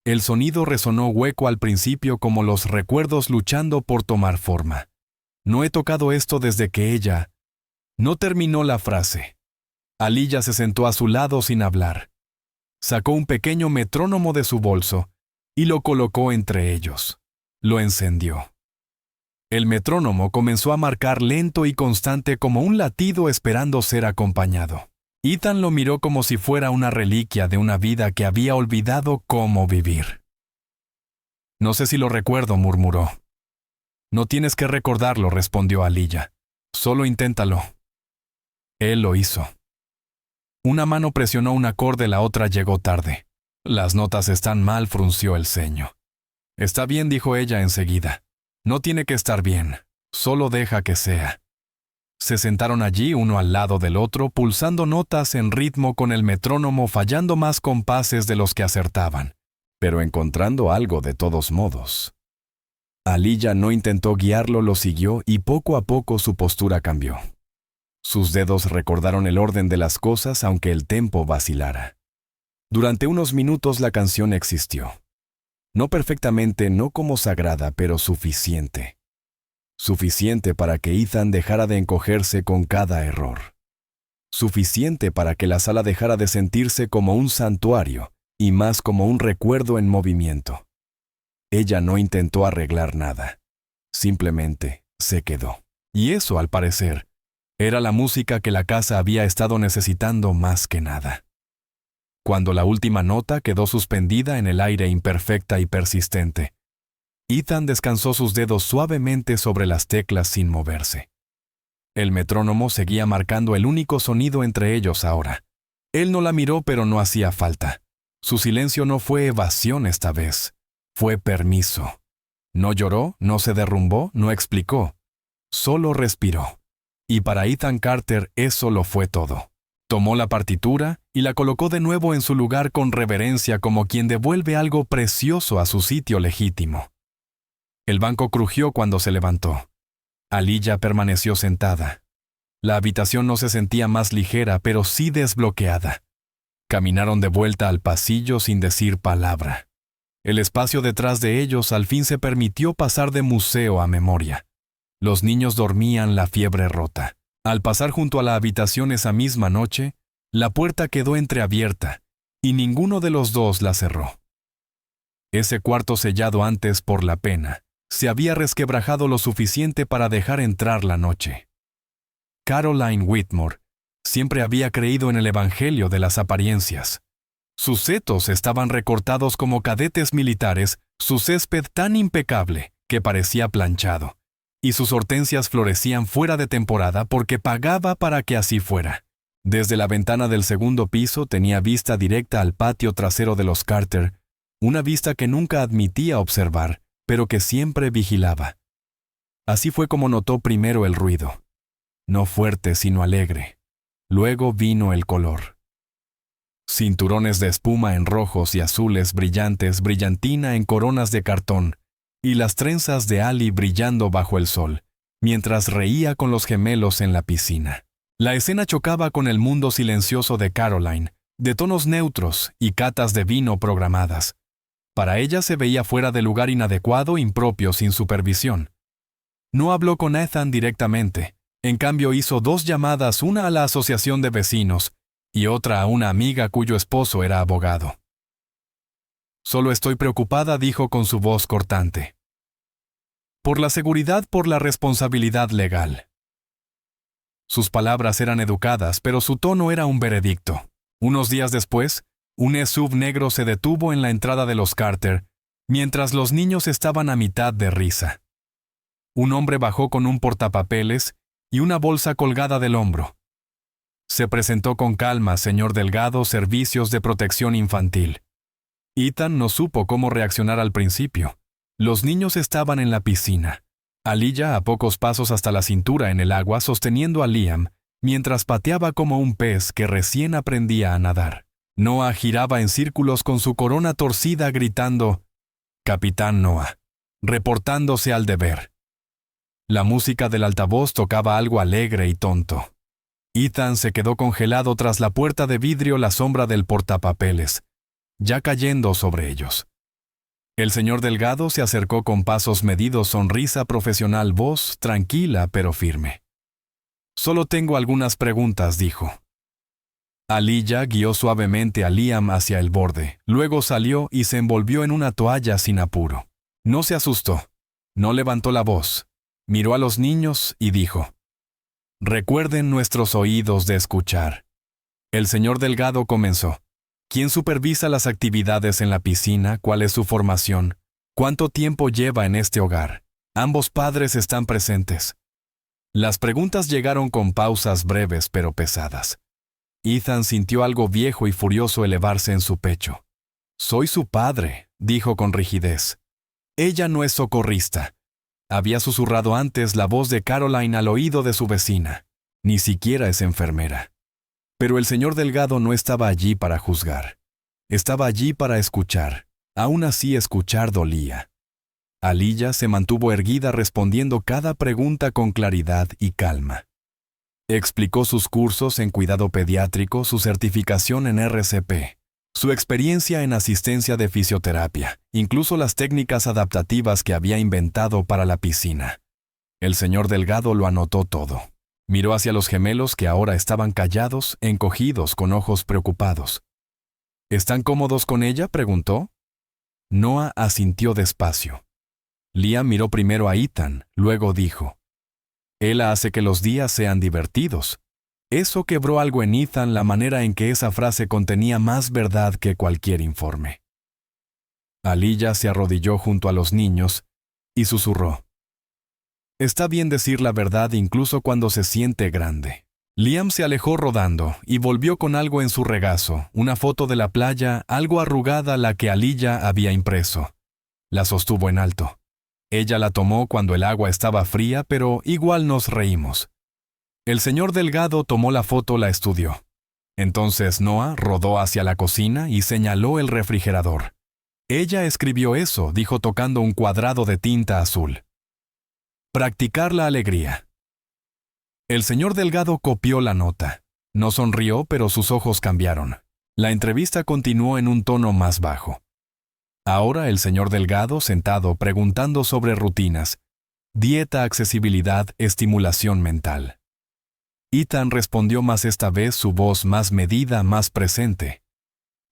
S1: El sonido resonó hueco al principio, como los recuerdos luchando por tomar forma. No he tocado esto desde que ella... No terminó la frase. Aliyah se sentó a su lado sin hablar. Sacó un pequeño metrónomo de su bolso y lo colocó entre ellos. Lo encendió. El metrónomo comenzó a marcar lento y constante, como un latido esperando ser acompañado. Ethan lo miró como si fuera una reliquia de una vida que había olvidado cómo vivir. No sé si lo recuerdo, murmuró. No tienes que recordarlo, respondió Aliyah. Solo inténtalo. Él lo hizo. Una mano presionó un acorde, la otra llegó tarde. Las notas están mal, frunció el ceño. Está bien, dijo ella enseguida. No tiene que estar bien, solo deja que sea. Se sentaron allí uno al lado del otro, pulsando notas en ritmo con el metrónomo, fallando más compases de los que acertaban, pero encontrando algo de todos modos. Aliyah no intentó guiarlo, lo siguió y poco a poco su postura cambió. Sus dedos recordaron el orden de las cosas, aunque el tempo vacilara. Durante unos minutos la canción existió. No perfectamente, no como sagrada, pero suficiente. Suficiente para que Ethan dejara de encogerse con cada error. Suficiente para que la sala dejara de sentirse como un santuario y más como un recuerdo en movimiento. Ella no intentó arreglar nada. Simplemente se quedó. Y eso, al parecer, era la música que la casa había estado necesitando más que nada. Cuando la última nota quedó suspendida en el aire, imperfecta y persistente, Ethan descansó sus dedos suavemente sobre las teclas sin moverse. El metrónomo seguía marcando el único sonido entre ellos ahora. Él no la miró, pero no hacía falta. Su silencio no fue evasión esta vez, fue permiso. No lloró, no se derrumbó, no explicó. Solo respiró. Y para Ethan Carter eso lo fue todo. Tomó la partitura y la colocó de nuevo en su lugar con reverencia como quien devuelve algo precioso a su sitio legítimo. El banco crujió cuando se levantó. Aliyah permaneció sentada. La habitación no se sentía más ligera, pero sí desbloqueada. Caminaron de vuelta al pasillo sin decir palabra. El espacio detrás de ellos al fin se permitió pasar de museo a memoria. Los niños dormían la fiebre rota. Al pasar junto a la habitación esa misma noche, la puerta quedó entreabierta y ninguno de los dos la cerró. Ese cuarto sellado antes por la pena se había resquebrajado lo suficiente para dejar entrar la noche. Caroline Whitmore siempre había creído en el evangelio de las apariencias. Sus setos estaban recortados como cadetes militares, su césped tan impecable que parecía planchado, y sus hortensias florecían fuera de temporada porque pagaba para que así fuera. Desde la ventana del segundo piso tenía vista directa al patio trasero de los Carter, una vista que nunca admitía observar, pero que siempre vigilaba. Así fue como notó primero el ruido. No fuerte, sino alegre. Luego vino el color. Cinturones de espuma en rojos y azules brillantes, brillantina en coronas de cartón, y las trenzas de Ali brillando bajo el sol, mientras reía con los gemelos en la piscina. La escena chocaba con el mundo silencioso de Caroline, de tonos neutros y catas de vino programadas. Para ella se veía fuera de lugar inadecuado, impropio, sin supervisión. No habló con Ethan directamente. En cambio hizo 2 llamadas, una a la asociación de vecinos y otra a una amiga cuyo esposo era abogado. «Solo estoy preocupada», dijo con su voz cortante. «Por la seguridad, por la responsabilidad legal». Sus palabras eran educadas, pero su tono era un veredicto. Unos días después, un SUV negro se detuvo en la entrada de los Carter, mientras los niños estaban a mitad de risa. Un hombre bajó con un portapapeles y una bolsa colgada del hombro. Se presentó con calma, señor Delgado, Servicios de Protección Infantil. Ethan no supo cómo reaccionar al principio. Los niños estaban en la piscina. Aliyah a pocos pasos hasta la cintura en el agua sosteniendo a Liam, mientras pateaba como un pez que recién aprendía a nadar. Noah giraba en círculos con su corona torcida gritando, «Capitán Noah», reportándose al deber. La música del altavoz tocaba algo alegre y tonto. Ethan se quedó congelado tras la puerta de vidrio, la sombra del portapapeles, ya cayendo sobre ellos. El señor Delgado se acercó con pasos medidos, sonrisa profesional, voz tranquila pero firme. «Solo tengo algunas preguntas», dijo. Aliyah guió suavemente a Liam hacia el borde, luego salió y se envolvió en una toalla sin apuro. No se asustó, no levantó la voz, miró a los niños y dijo, «Recuerden nuestros oídos de escuchar». El señor Delgado comenzó. «¿Quién supervisa las actividades en la piscina? ¿Cuál es su formación? ¿Cuánto tiempo lleva en este hogar? Ambos padres están presentes». Las preguntas llegaron con pausas breves pero pesadas. Ethan sintió algo viejo y furioso elevarse en su pecho. «Soy su padre», dijo con rigidez. «Ella no es socorrista». Había susurrado antes la voz de Caroline al oído de su vecina. Ni siquiera es enfermera. Pero el señor Delgado no estaba allí para juzgar. Estaba allí para escuchar. Aún así escuchar dolía. Aliyah se mantuvo erguida respondiendo cada pregunta con claridad y calma. Explicó sus cursos en cuidado pediátrico, su certificación en RCP, su experiencia en asistencia de fisioterapia, incluso las técnicas adaptativas que había inventado para la piscina. El señor Delgado lo anotó todo. Miró hacia los gemelos que ahora estaban callados, encogidos, con ojos preocupados. «¿Están cómodos con ella?», preguntó. Noah asintió despacio. Liam miró primero a Ethan, luego dijo, «Él hace que los días sean divertidos». Eso quebró algo en Ethan, la manera en que esa frase contenía más verdad que cualquier informe. Aliyah se arrodilló junto a los niños y susurró, «Está bien decir la verdad incluso cuando se siente grande». Liam se alejó rodando y volvió con algo en su regazo, una foto de la playa, algo arrugada, la que Aliyah había impreso. La sostuvo en alto. Ella la tomó cuando el agua estaba fría, pero igual nos reímos. El señor Delgado tomó la foto, la estudió. Entonces Noah rodó hacia la cocina y señaló el refrigerador. Ella escribió eso, dijo tocando un cuadrado de tinta azul. Practicar la alegría. El señor Delgado copió la nota. No sonrió, pero sus ojos cambiaron. La entrevista continuó en un tono más bajo. Ahora el señor Delgado, sentado, preguntando sobre rutinas. Dieta, accesibilidad, estimulación mental. Ethan respondió más esta vez, su voz más medida, más presente.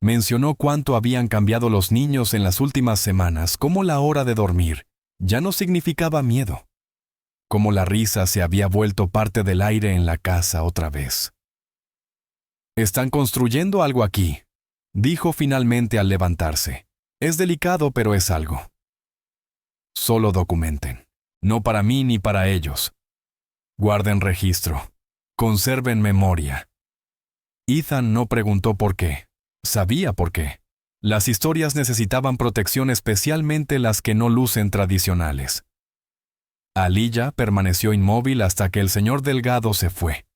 S1: Mencionó cuánto habían cambiado los niños en las últimas semanas, cómo la hora de dormir ya no significaba miedo, cómo la risa se había vuelto parte del aire en la casa otra vez. «Están construyendo algo aquí», dijo finalmente al levantarse. «Es delicado, pero es algo. Solo documenten. No para mí ni para ellos. Guarden registro. Conserven memoria». Ethan no preguntó por qué. Sabía por qué. Las historias necesitaban protección, especialmente las que no lucen tradicionales. Aliyah permaneció inmóvil hasta que el señor Delgado se fue.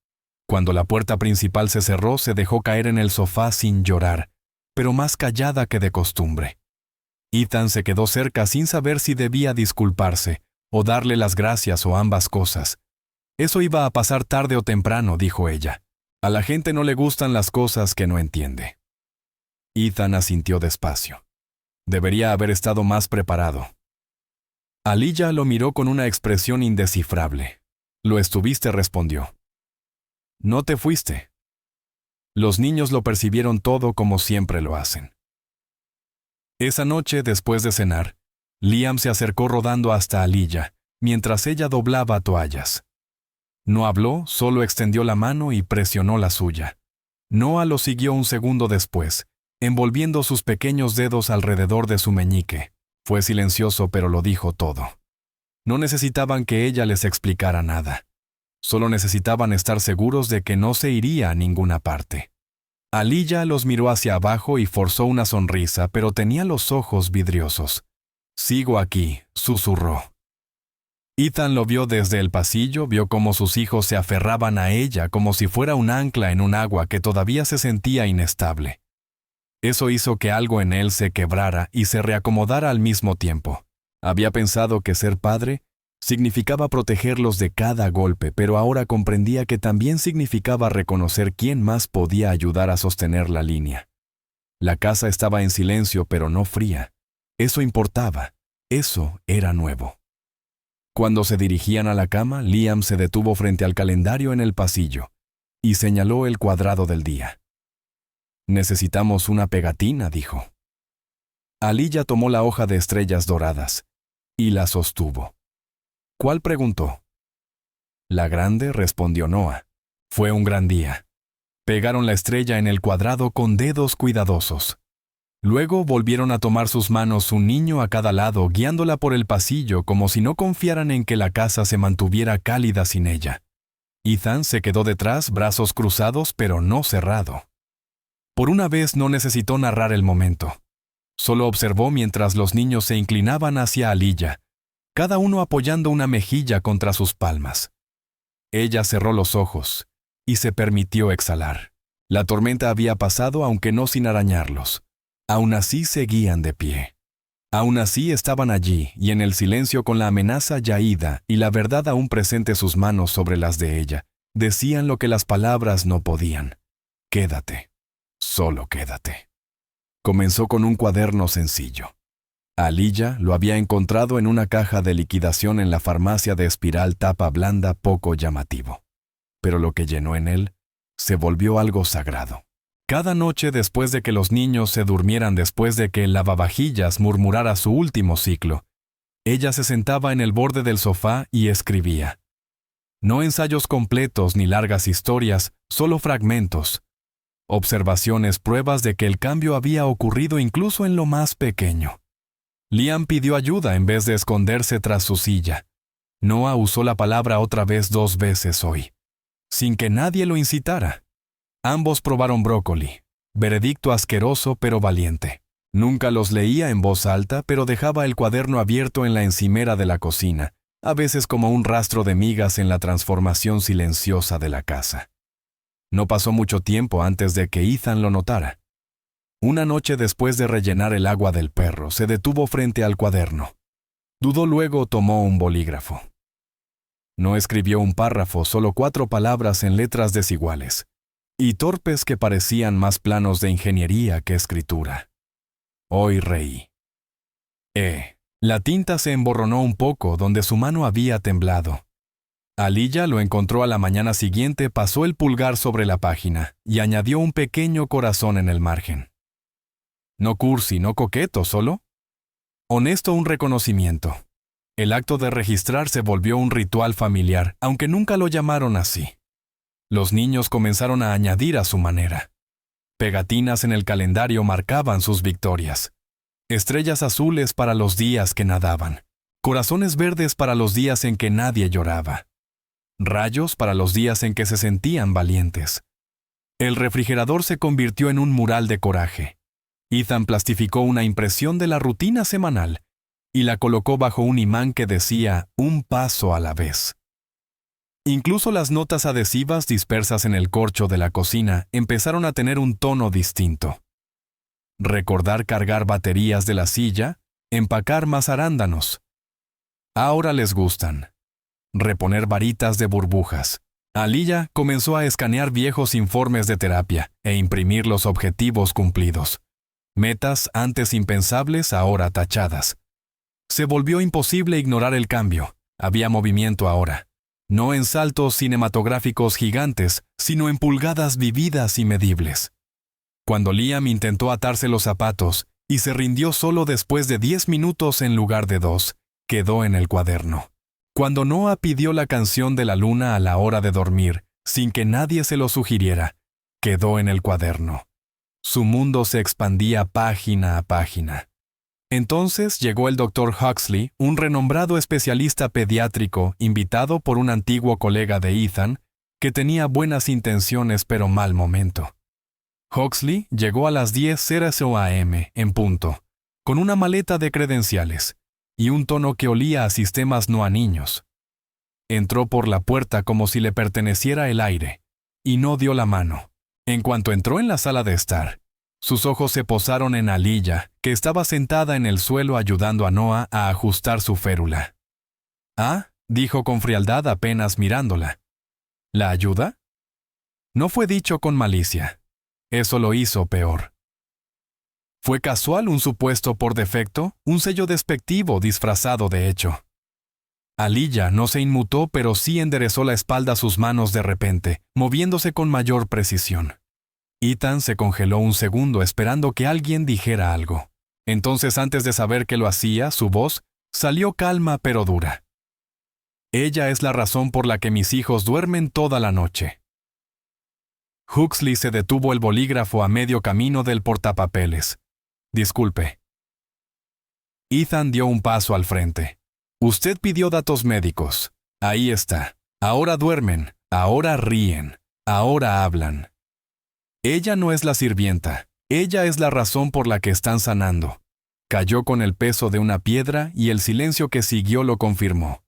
S1: Cuando la puerta principal se cerró, se dejó caer en el sofá sin llorar, pero más callada que de costumbre. Ethan se quedó cerca sin saber si debía disculparse, o darle las gracias, o ambas cosas. Eso iba a pasar tarde o temprano, dijo ella. A la gente no le gustan las cosas que no entiende. Ethan asintió despacio. Debería haber estado más preparado. Aliyah lo miró con una expresión indescifrable. «Lo estuviste», respondió. «No te fuiste». Los niños lo percibieron todo como siempre lo hacen. Esa noche, después de cenar, Liam se acercó rodando hasta Aliyah, mientras ella doblaba toallas. No habló, solo extendió la mano y presionó la suya. Noah lo siguió un segundo después, envolviendo sus pequeños dedos alrededor de su meñique. Fue silencioso, pero lo dijo todo. No necesitaban que ella les explicara nada. Solo necesitaban estar seguros de que no se iría a ninguna parte. Aliyah los miró hacia abajo y forzó una sonrisa, pero tenía los ojos vidriosos. «Sigo aquí», susurró. Ethan lo vio desde el pasillo, vio cómo sus hijos se aferraban a ella como si fuera un ancla en un agua que todavía se sentía inestable. Eso hizo que algo en él se quebrara y se reacomodara al mismo tiempo. Había pensado que ser padre significaba protegerlos de cada golpe, pero ahora comprendía que también significaba reconocer quién más podía ayudar a sostener la línea. La casa estaba en silencio, pero no fría. Eso importaba. Eso era nuevo. Cuando se dirigían a la cama, Liam se detuvo frente al calendario en el pasillo y señaló el cuadrado del día. «Necesitamos una pegatina», dijo. Aliyah tomó la hoja de estrellas doradas y la sostuvo. «¿Cuál?», preguntó. «La grande», respondió Noah. Fue un gran día. Pegaron la estrella en el cuadrado con dedos cuidadosos. Luego volvieron a tomar sus manos, un niño a cada lado, guiándola por el pasillo como si no confiaran en que la casa se mantuviera cálida sin ella. Ethan se quedó detrás, brazos cruzados, pero no cerrado. Por una vez no necesitó narrar el momento. Solo observó mientras los niños se inclinaban hacia Aliyah, cada uno apoyando una mejilla contra sus palmas. Ella cerró los ojos y se permitió exhalar. La tormenta había pasado, aunque no sin arañarlos. Aún así seguían de pie. Aún así estaban allí, y en el silencio, con la amenaza ya ida y la verdad aún presente, sus manos sobre las de ella, decían lo que las palabras no podían. «Quédate. Solo quédate». Comenzó con un cuaderno sencillo. Aliyah lo había encontrado en una caja de liquidación en la farmacia de espiral, tapa blanda, poco llamativo. Pero lo que llenó en él se volvió algo sagrado. Cada noche, después de que los niños se durmieran, después de que el lavavajillas murmurara su último ciclo, ella se sentaba en el borde del sofá y escribía. No ensayos completos ni largas historias, solo fragmentos. Observaciones, pruebas de que el cambio había ocurrido incluso en lo más pequeño. Liam pidió ayuda en vez de esconderse tras su silla. Noah usó la palabra otra vez 2 veces hoy, sin que nadie lo incitara. Ambos probaron brócoli. Veredicto asqueroso pero valiente. Nunca los leía en voz alta, pero dejaba el cuaderno abierto en la encimera de la cocina, a veces como un rastro de migas en la transformación silenciosa de la casa. No pasó mucho tiempo antes de que Ethan lo notara. Una noche después de rellenar el agua del perro, se detuvo frente al cuaderno. Dudó, luego tomó un bolígrafo. No escribió un párrafo, solo 4 palabras en letras desiguales, y torpes que parecían más planos de ingeniería que escritura. Hoy reí. La tinta se emborronó un poco donde su mano había temblado. Aliyah lo encontró a la mañana siguiente, pasó el pulgar sobre la página y añadió un pequeño corazón en el margen. No cursi, no coqueto, solo honesto, un reconocimiento. El acto de registrar se volvió un ritual familiar, aunque nunca lo llamaron así. Los niños comenzaron a añadir a su manera. Pegatinas en el calendario marcaban sus victorias. Estrellas azules para los días que nadaban. Corazones verdes para los días en que nadie lloraba. Rayos para los días en que se sentían valientes. El refrigerador se convirtió en un mural de coraje. Ethan plastificó una impresión de la rutina semanal y la colocó bajo un imán que decía un paso a la vez. Incluso las notas adhesivas dispersas en el corcho de la cocina empezaron a tener un tono distinto. Recordar cargar baterías de la silla, empacar más arándanos. Ahora les gustan. Reponer varitas de burbujas. Aliyah comenzó a escanear viejos informes de terapia e imprimir los objetivos cumplidos. Metas antes impensables, ahora tachadas. Se volvió imposible ignorar el cambio. Había movimiento ahora. No en saltos cinematográficos gigantes, sino en pulgadas vividas y medibles. Cuando Liam intentó atarse los zapatos y se rindió solo después de 10 minutos en lugar de 2, quedó en el cuaderno. Cuando Noah pidió la canción de la luna a la hora de dormir, sin que nadie se lo sugiriera, quedó en el cuaderno. Su mundo se expandía página a página. Entonces llegó el Dr. Huxley, un renombrado especialista pediátrico invitado por un antiguo colega de Ethan, que tenía buenas intenciones pero mal momento. Huxley llegó a las 10:00 a.m. en punto, con una maleta de credenciales y un tono que olía a sistemas no a niños. Entró por la puerta como si le perteneciera el aire, y no dio la mano. En cuanto entró en la sala de estar, sus ojos se posaron en Aliyah, que estaba sentada en el suelo ayudando a Noah a ajustar su férula. «Ah», dijo con frialdad apenas mirándola. «¿La ayuda?» No fue dicho con malicia. Eso lo hizo peor. ¿Fue casual un supuesto por defecto? Un sello despectivo disfrazado de hecho. Aliyah no se inmutó, pero sí enderezó la espalda a sus manos de repente, moviéndose con mayor precisión. Ethan se congeló un segundo esperando que alguien dijera algo. Entonces, antes de saber que lo hacía, su voz salió calma pero dura. «Ella es la razón por la que mis hijos duermen toda la noche». Huxley se detuvo el bolígrafo a medio camino del portapapeles. «Disculpe». Ethan dio un paso al frente. «Usted pidió datos médicos. Ahí está. Ahora duermen, ahora ríen, ahora hablan. Ella no es la sirvienta. Ella es la razón por la que están sanando». Cayó con el peso de una piedra y el silencio que siguió lo confirmó.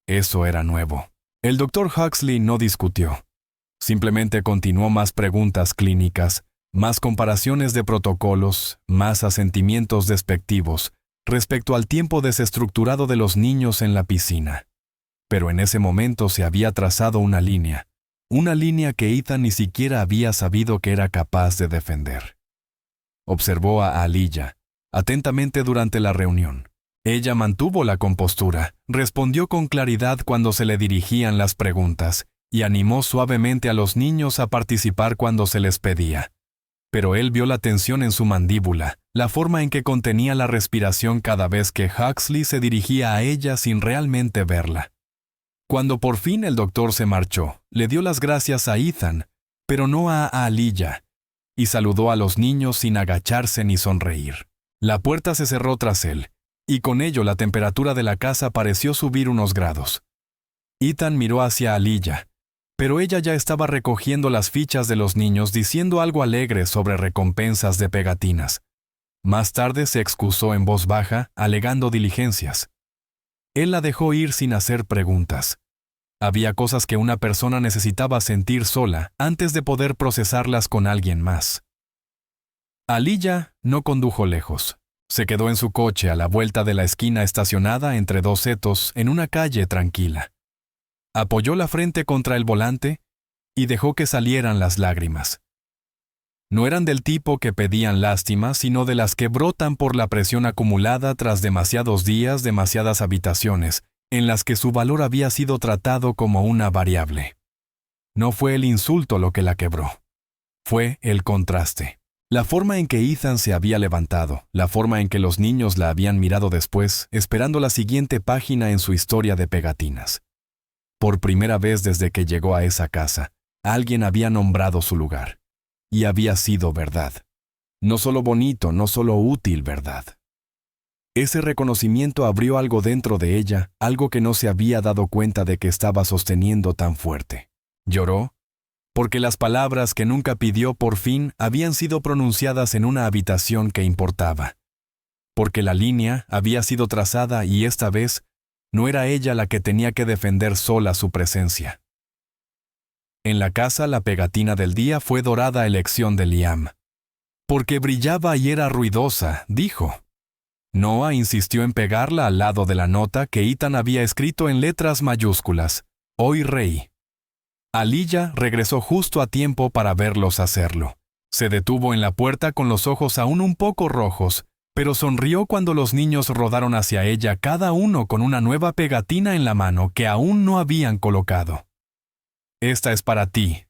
S1: Eso era nuevo. El Dr. Huxley no discutió. Simplemente continuó más preguntas clínicas, más comparaciones de protocolos, más asentimientos despectivos respecto al tiempo desestructurado de los niños en la piscina. Pero en ese momento se había trazado una línea que Ethan ni siquiera había sabido que era capaz de defender. Observó a Aliyah atentamente durante la reunión. Ella mantuvo la compostura, respondió con claridad cuando se le dirigían las preguntas y animó suavemente a los niños a participar cuando se les pedía. Pero él vio la tensión en su mandíbula, la forma en que contenía la respiración cada vez que Huxley se dirigía a ella sin realmente verla. Cuando por fin el doctor se marchó, le dio las gracias a Ethan, pero no a Aliyah, y saludó a los niños sin agacharse ni sonreír. La puerta se cerró tras él, y con ello la temperatura de la casa pareció subir unos grados. Ethan miró hacia Aliyah, pero ella ya estaba recogiendo las fichas de los niños diciendo algo alegre sobre recompensas de pegatinas. Más tarde se excusó en voz baja, alegando diligencias. Él la dejó ir sin hacer preguntas. Había cosas que una persona necesitaba sentir sola antes de poder procesarlas con alguien más. Aliyah no condujo lejos. Se quedó en su coche a la vuelta de la esquina estacionada entre dos setos en una calle tranquila. Apoyó la frente contra el volante y dejó que salieran las lágrimas. No eran del tipo que pedían lástima, sino de las que brotan por la presión acumulada tras demasiados días, demasiadas habitaciones, en las que su valor había sido tratado como una variable. No fue el insulto lo que la quebró. Fue el contraste. La forma en que Ethan se había levantado, la forma en que los niños la habían mirado después, esperando la siguiente página en su historia de pegatinas. Por primera vez desde que llegó a esa casa, alguien había nombrado su lugar. Y había sido verdad. No solo bonito, no solo útil verdad. Ese reconocimiento abrió algo dentro de ella, algo que no se había dado cuenta de que estaba sosteniendo tan fuerte. Lloró, porque las palabras que nunca pidió por fin habían sido pronunciadas en una habitación que importaba. Porque la línea había sido trazada y esta vez no era ella la que tenía que defender sola su presencia. En la casa la pegatina del día fue dorada elección de Liam. Porque brillaba y era ruidosa, dijo. Noah insistió en pegarla al lado de la nota que Ethan había escrito en letras mayúsculas, Hoy Rey. Aliyah regresó justo a tiempo para verlos hacerlo. Se detuvo en la puerta con los ojos aún un poco rojos, pero sonrió cuando los niños rodaron hacia ella cada uno con una nueva pegatina en la mano que aún no habían colocado. Esta es para ti,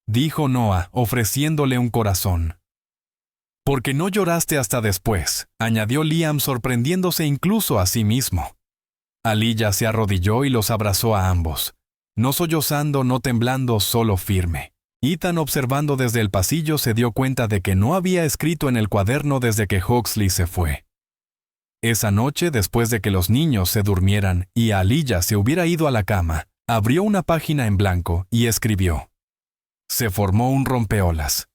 S1: dijo Noah, ofreciéndole un corazón. Porque no lloraste hasta después, añadió Liam sorprendiéndose incluso a sí mismo. Aliyah se arrodilló y los abrazó a ambos. No sollozando, no temblando, solo firme. Ethan, observando desde el pasillo, se dio cuenta de que no había escrito en el cuaderno desde que Huxley se fue. Esa noche, después de que los niños se durmieran y Aliyah se hubiera ido a la cama, abrió una página en blanco y escribió. Se formó un rompeolas.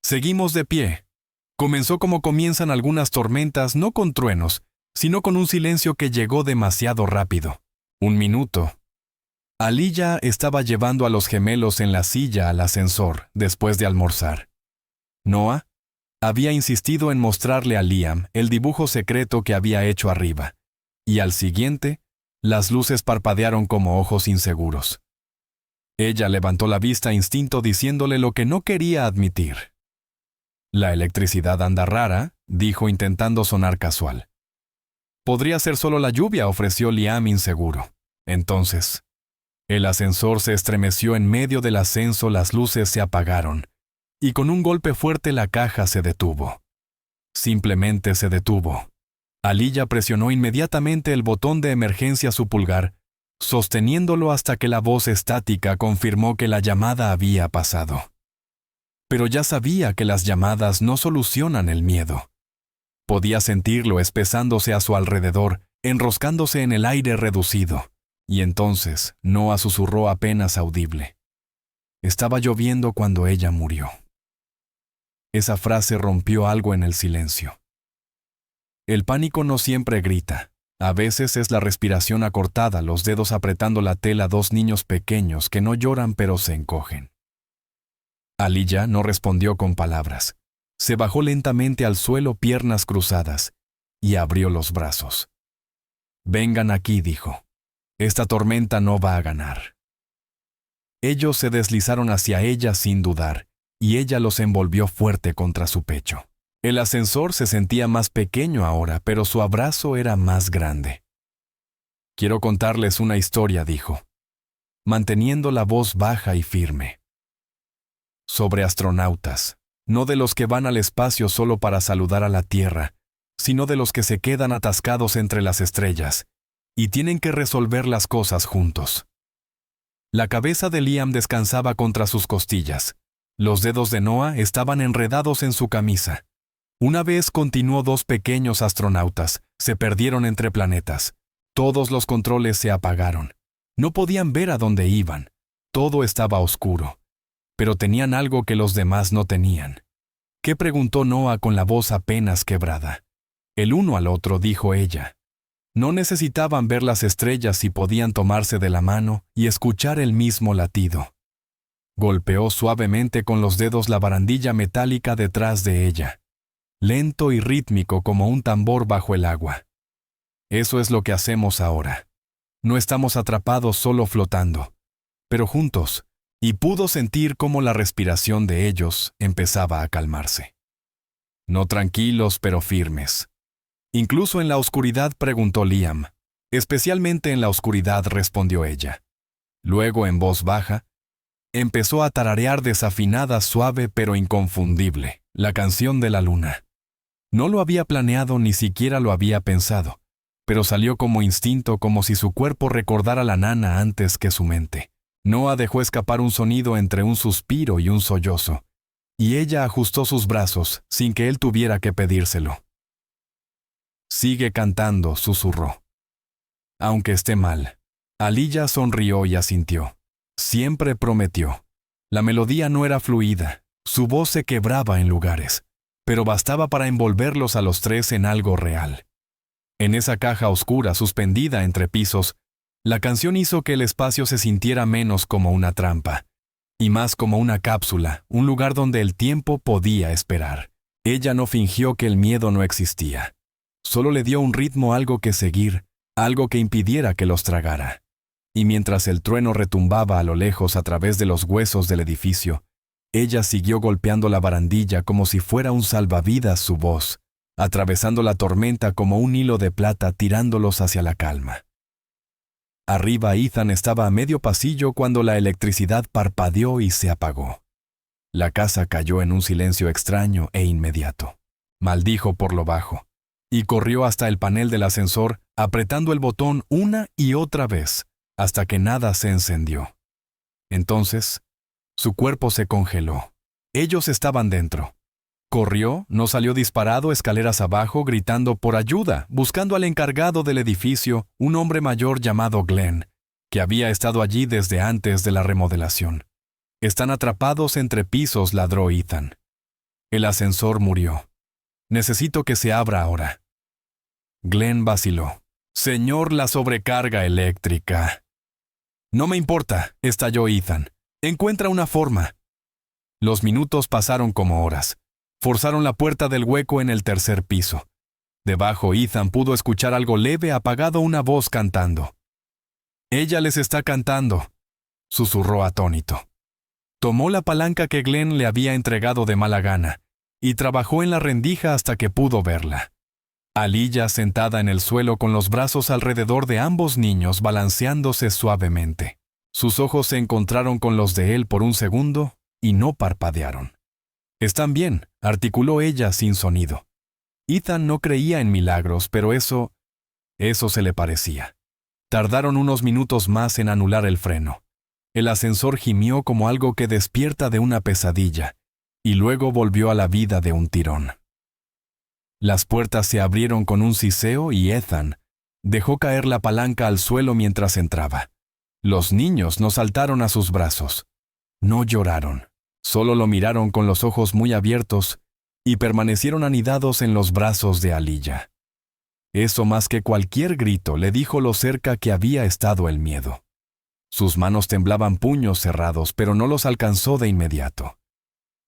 S1: Seguimos de pie. Comenzó como comienzan algunas tormentas, no con truenos, sino con un silencio que llegó demasiado rápido. 1 minuto. Aliyah estaba llevando a los gemelos en la silla al ascensor después de almorzar. Noah había insistido en mostrarle a Liam el dibujo secreto que había hecho arriba, y al siguiente, las luces parpadearon como ojos inseguros. Ella levantó la vista a instinto diciéndole lo que no quería admitir. La electricidad anda rara, dijo intentando sonar casual. Podría ser solo la lluvia, ofreció Liam inseguro. Entonces, el ascensor se estremeció en medio del ascenso, las luces se apagaron, y con un golpe fuerte la caja se detuvo. Simplemente se detuvo. Aliyah presionó inmediatamente el botón de emergencia a su pulgar, sosteniéndolo hasta que la voz estática confirmó que la llamada había pasado. Pero ya sabía que las llamadas no solucionan el miedo. Podía sentirlo espesándose a su alrededor, enroscándose en el aire reducido, y entonces Noah susurró apenas audible. Estaba lloviendo cuando ella murió. Esa frase rompió algo en el silencio. El pánico no siempre grita. A veces es la respiración acortada, los dedos apretando la tela, 2 niños pequeños que no lloran pero se encogen. Aliyah no respondió con palabras. Se bajó lentamente al suelo, piernas cruzadas, y abrió los brazos. Vengan aquí, dijo. Esta tormenta no va a ganar. Ellos se deslizaron hacia ella sin dudar, y ella los envolvió fuerte contra su pecho. El ascensor se sentía más pequeño ahora, pero su abrazo era más grande. Quiero contarles una historia, dijo, manteniendo la voz baja y firme. Sobre astronautas, no de los que van al espacio solo para saludar a la Tierra, sino de los que se quedan atascados entre las estrellas y tienen que resolver las cosas juntos. La cabeza de Liam descansaba contra sus costillas. Los dedos de Noah estaban enredados en su camisa. Una vez continuó 2 pequeños astronautas, se perdieron entre planetas. Todos los controles se apagaron. No podían ver a dónde iban. Todo estaba oscuro. Pero tenían algo que los demás no tenían. ¿Qué?, preguntó Noah con la voz apenas quebrada. El uno al otro, dijo ella. No necesitaban ver las estrellas y podían tomarse de la mano y escuchar el mismo latido. Golpeó suavemente con los dedos la barandilla metálica detrás de ella, lento y rítmico como un tambor bajo el agua. Eso es lo que hacemos ahora. No estamos atrapados solo flotando, pero juntos, y pudo sentir cómo la respiración de ellos empezaba a calmarse. No tranquilos, pero firmes. Incluso en la oscuridad, preguntó Liam. Especialmente en la oscuridad, respondió ella. Luego, en voz baja, empezó a tararear desafinada, suave pero inconfundible, la canción de la luna. No lo había planeado, ni siquiera lo había pensado, pero salió como instinto, como si su cuerpo recordara la nana antes que su mente. Noah dejó escapar un sonido entre un suspiro y un sollozo, y ella ajustó sus brazos sin que él tuviera que pedírselo. Sigue cantando, susurró. Aunque esté mal. Aliyah sonrió y asintió. Siempre prometió. La melodía no era fluida, su voz se quebraba en lugares, pero bastaba para envolverlos a los tres en algo real. En esa caja oscura suspendida entre pisos, la canción hizo que el espacio se sintiera menos como una trampa, y más como una cápsula, un lugar donde el tiempo podía esperar. Ella no fingió que el miedo no existía. Solo le dio un ritmo, algo que seguir, algo que impidiera que los tragara. Y mientras el trueno retumbaba a lo lejos a través de los huesos del edificio, ella siguió golpeando la barandilla como si fuera un salvavidas su voz, atravesando la tormenta como un hilo de plata tirándolos hacia la calma. Arriba Ethan estaba a medio pasillo cuando la electricidad parpadeó y se apagó. La casa cayó en un silencio extraño e inmediato. Maldijo por lo bajo, y corrió hasta el panel del ascensor, apretando el botón una y otra vez, hasta que nada se encendió. Entonces, su cuerpo se congeló. Ellos estaban dentro. Corrió, no salió disparado escaleras abajo, gritando por ayuda, buscando al encargado del edificio, un hombre mayor llamado Glenn, que había estado allí desde antes de la remodelación. Están atrapados entre pisos, ladró Ethan. El ascensor murió. Necesito que se abra ahora. Glenn vaciló. Señor, la sobrecarga eléctrica. No me importa, estalló Ethan. Encuentra una forma. Los minutos pasaron como horas. Forzaron la puerta del hueco en el tercer piso. Debajo, Ethan pudo escuchar algo leve, apagado, una voz cantando. Ella les está cantando, susurró atónito. Tomó la palanca que Glenn le había entregado de mala gana y trabajó en la rendija hasta que pudo verla. Aliyah sentada en el suelo con los brazos alrededor de ambos niños balanceándose suavemente. Sus ojos se encontraron con los de él por un segundo y no parpadearon. «Están bien», articuló ella sin sonido. Ethan no creía en milagros, pero eso se le parecía. Tardaron unos minutos más en anular el freno. El ascensor gimió como algo que despierta de una pesadilla, y luego volvió a la vida de un tirón. Las puertas se abrieron con un siseo y Ethan dejó caer la palanca al suelo mientras entraba. Los niños no saltaron a sus brazos. No lloraron. Solo lo miraron con los ojos muy abiertos y permanecieron anidados en los brazos de Aliyah. Eso más que cualquier grito le dijo lo cerca que había estado el miedo. Sus manos temblaban, puños cerrados, pero no los alcanzó de inmediato.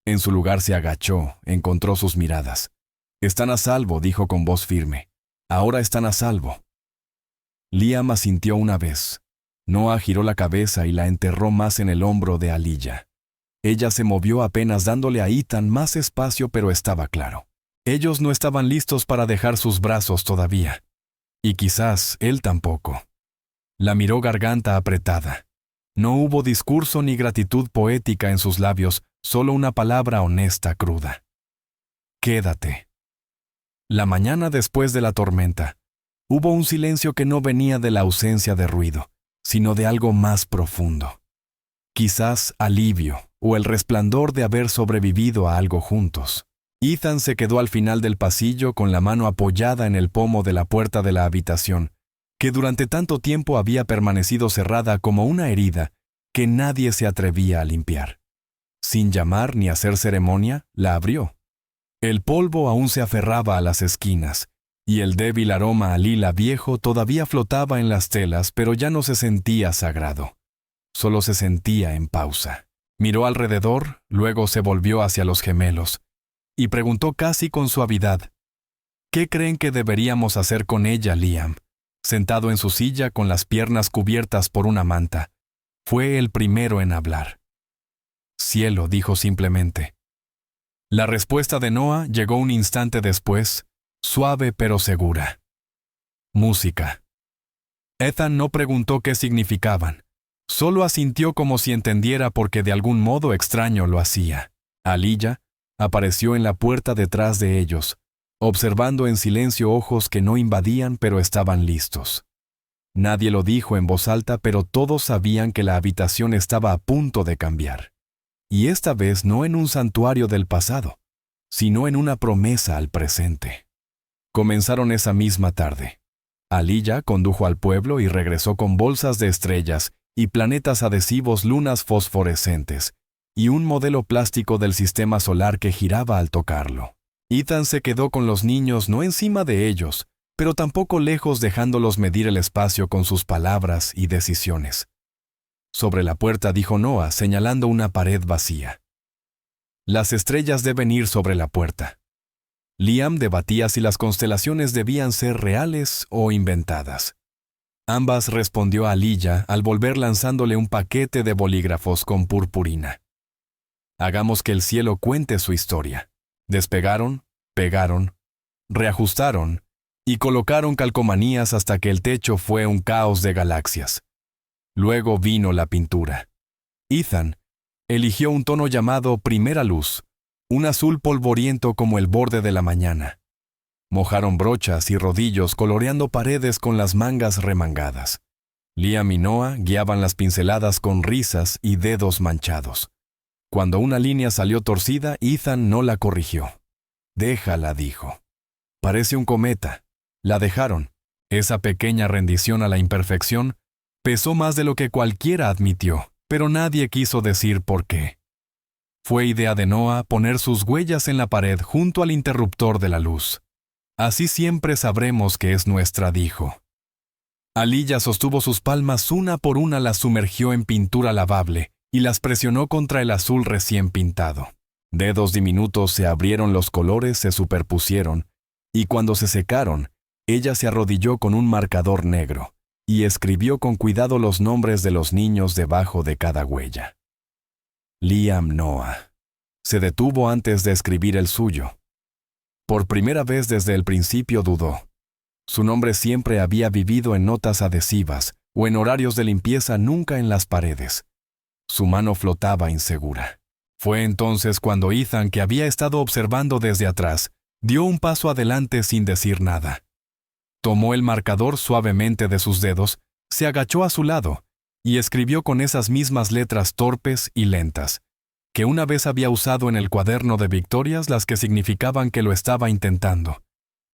S1: En su lugar se agachó, encontró sus miradas. «Están a salvo», dijo con voz firme. «Ahora están a salvo». Liam asintió una vez. Noah giró la cabeza y la enterró más en el hombro de Aliyah. Ella se movió apenas dándole a Ethan más espacio, pero estaba claro. Ellos no estaban listos para dejar sus brazos todavía. Y quizás él tampoco. La miró garganta apretada. No hubo discurso ni gratitud poética en sus labios, solo una palabra honesta, cruda. «Quédate». La mañana después de la tormenta, hubo un silencio que no venía de la ausencia de ruido, sino de algo más profundo. Quizás alivio o el resplandor de haber sobrevivido a algo juntos. Ethan se quedó al final del pasillo con la mano apoyada en el pomo de la puerta de la habitación, que durante tanto tiempo había permanecido cerrada como una herida que nadie se atrevía a limpiar. Sin llamar ni hacer ceremonia, la abrió. El polvo aún se aferraba a las esquinas, y el débil aroma a lila viejo todavía flotaba en las telas, pero ya no se sentía sagrado. Solo se sentía en pausa. Miró alrededor, luego se volvió hacia los gemelos, y preguntó casi con suavidad: «¿Qué creen que deberíamos hacer con ella, Liam?». Sentado en su silla con las piernas cubiertas por una manta, fue el primero en hablar. «Cielo», dijo simplemente. La respuesta de Noah llegó un instante después, suave pero segura. «Música». Ethan no preguntó qué significaban. Solo asintió como si entendiera porque de algún modo extraño lo hacía. Aliyah apareció en la puerta detrás de ellos, observando en silencio ojos que no invadían pero estaban listos. Nadie lo dijo en voz alta, pero todos sabían que la habitación estaba a punto de cambiar. Y esta vez no en un santuario del pasado, sino en una promesa al presente. Comenzaron esa misma tarde. Aliyah condujo al pueblo y regresó con bolsas de estrellas y planetas adhesivos, lunas fosforescentes, y un modelo plástico del sistema solar que giraba al tocarlo. Ethan se quedó con los niños, no encima de ellos, pero tampoco lejos, dejándolos medir el espacio con sus palabras y decisiones. Sobre la puerta dijo Noah, señalando una pared vacía: «Las estrellas deben ir sobre la puerta». Liam debatía si las constelaciones debían ser reales o inventadas. Ambas, respondió Aliyah al volver lanzándole un paquete de bolígrafos con purpurina. «Hagamos que el cielo cuente su historia». Despegaron, pegaron, reajustaron y colocaron calcomanías hasta que el techo fue un caos de galaxias. Luego vino la pintura. Ethan eligió un tono llamado primera luz, un azul polvoriento como el borde de la mañana. Mojaron brochas y rodillos coloreando paredes con las mangas remangadas. Liam y Noah guiaban las pinceladas con risas y dedos manchados. Cuando una línea salió torcida, Ethan no la corrigió. «Déjala», dijo. «Parece un cometa». La dejaron. Esa pequeña rendición a la imperfección pesó más de lo que cualquiera admitió, pero nadie quiso decir por qué. Fue idea de Noah poner sus huellas en la pared junto al interruptor de la luz. «Así siempre sabremos que es nuestra», dijo. Aliyah sostuvo sus palmas una por una, las sumergió en pintura lavable y las presionó contra el azul recién pintado. Dedos diminutos se abrieron, los colores se superpusieron, y cuando se secaron, ella se arrodilló con un marcador negro y escribió con cuidado los nombres de los niños debajo de cada huella. Liam Noah. Se detuvo antes de escribir el suyo. Por primera vez desde el principio dudó. Su nombre siempre había vivido en notas adhesivas o en horarios de limpieza, nunca en las paredes. Su mano flotaba insegura. Fue entonces cuando Ethan, que había estado observando desde atrás, dio un paso adelante sin decir nada. Tomó el marcador suavemente de sus dedos, se agachó a su lado y escribió con esas mismas letras torpes y lentas, que una vez había usado en el cuaderno de victorias, las que significaban que lo estaba intentando.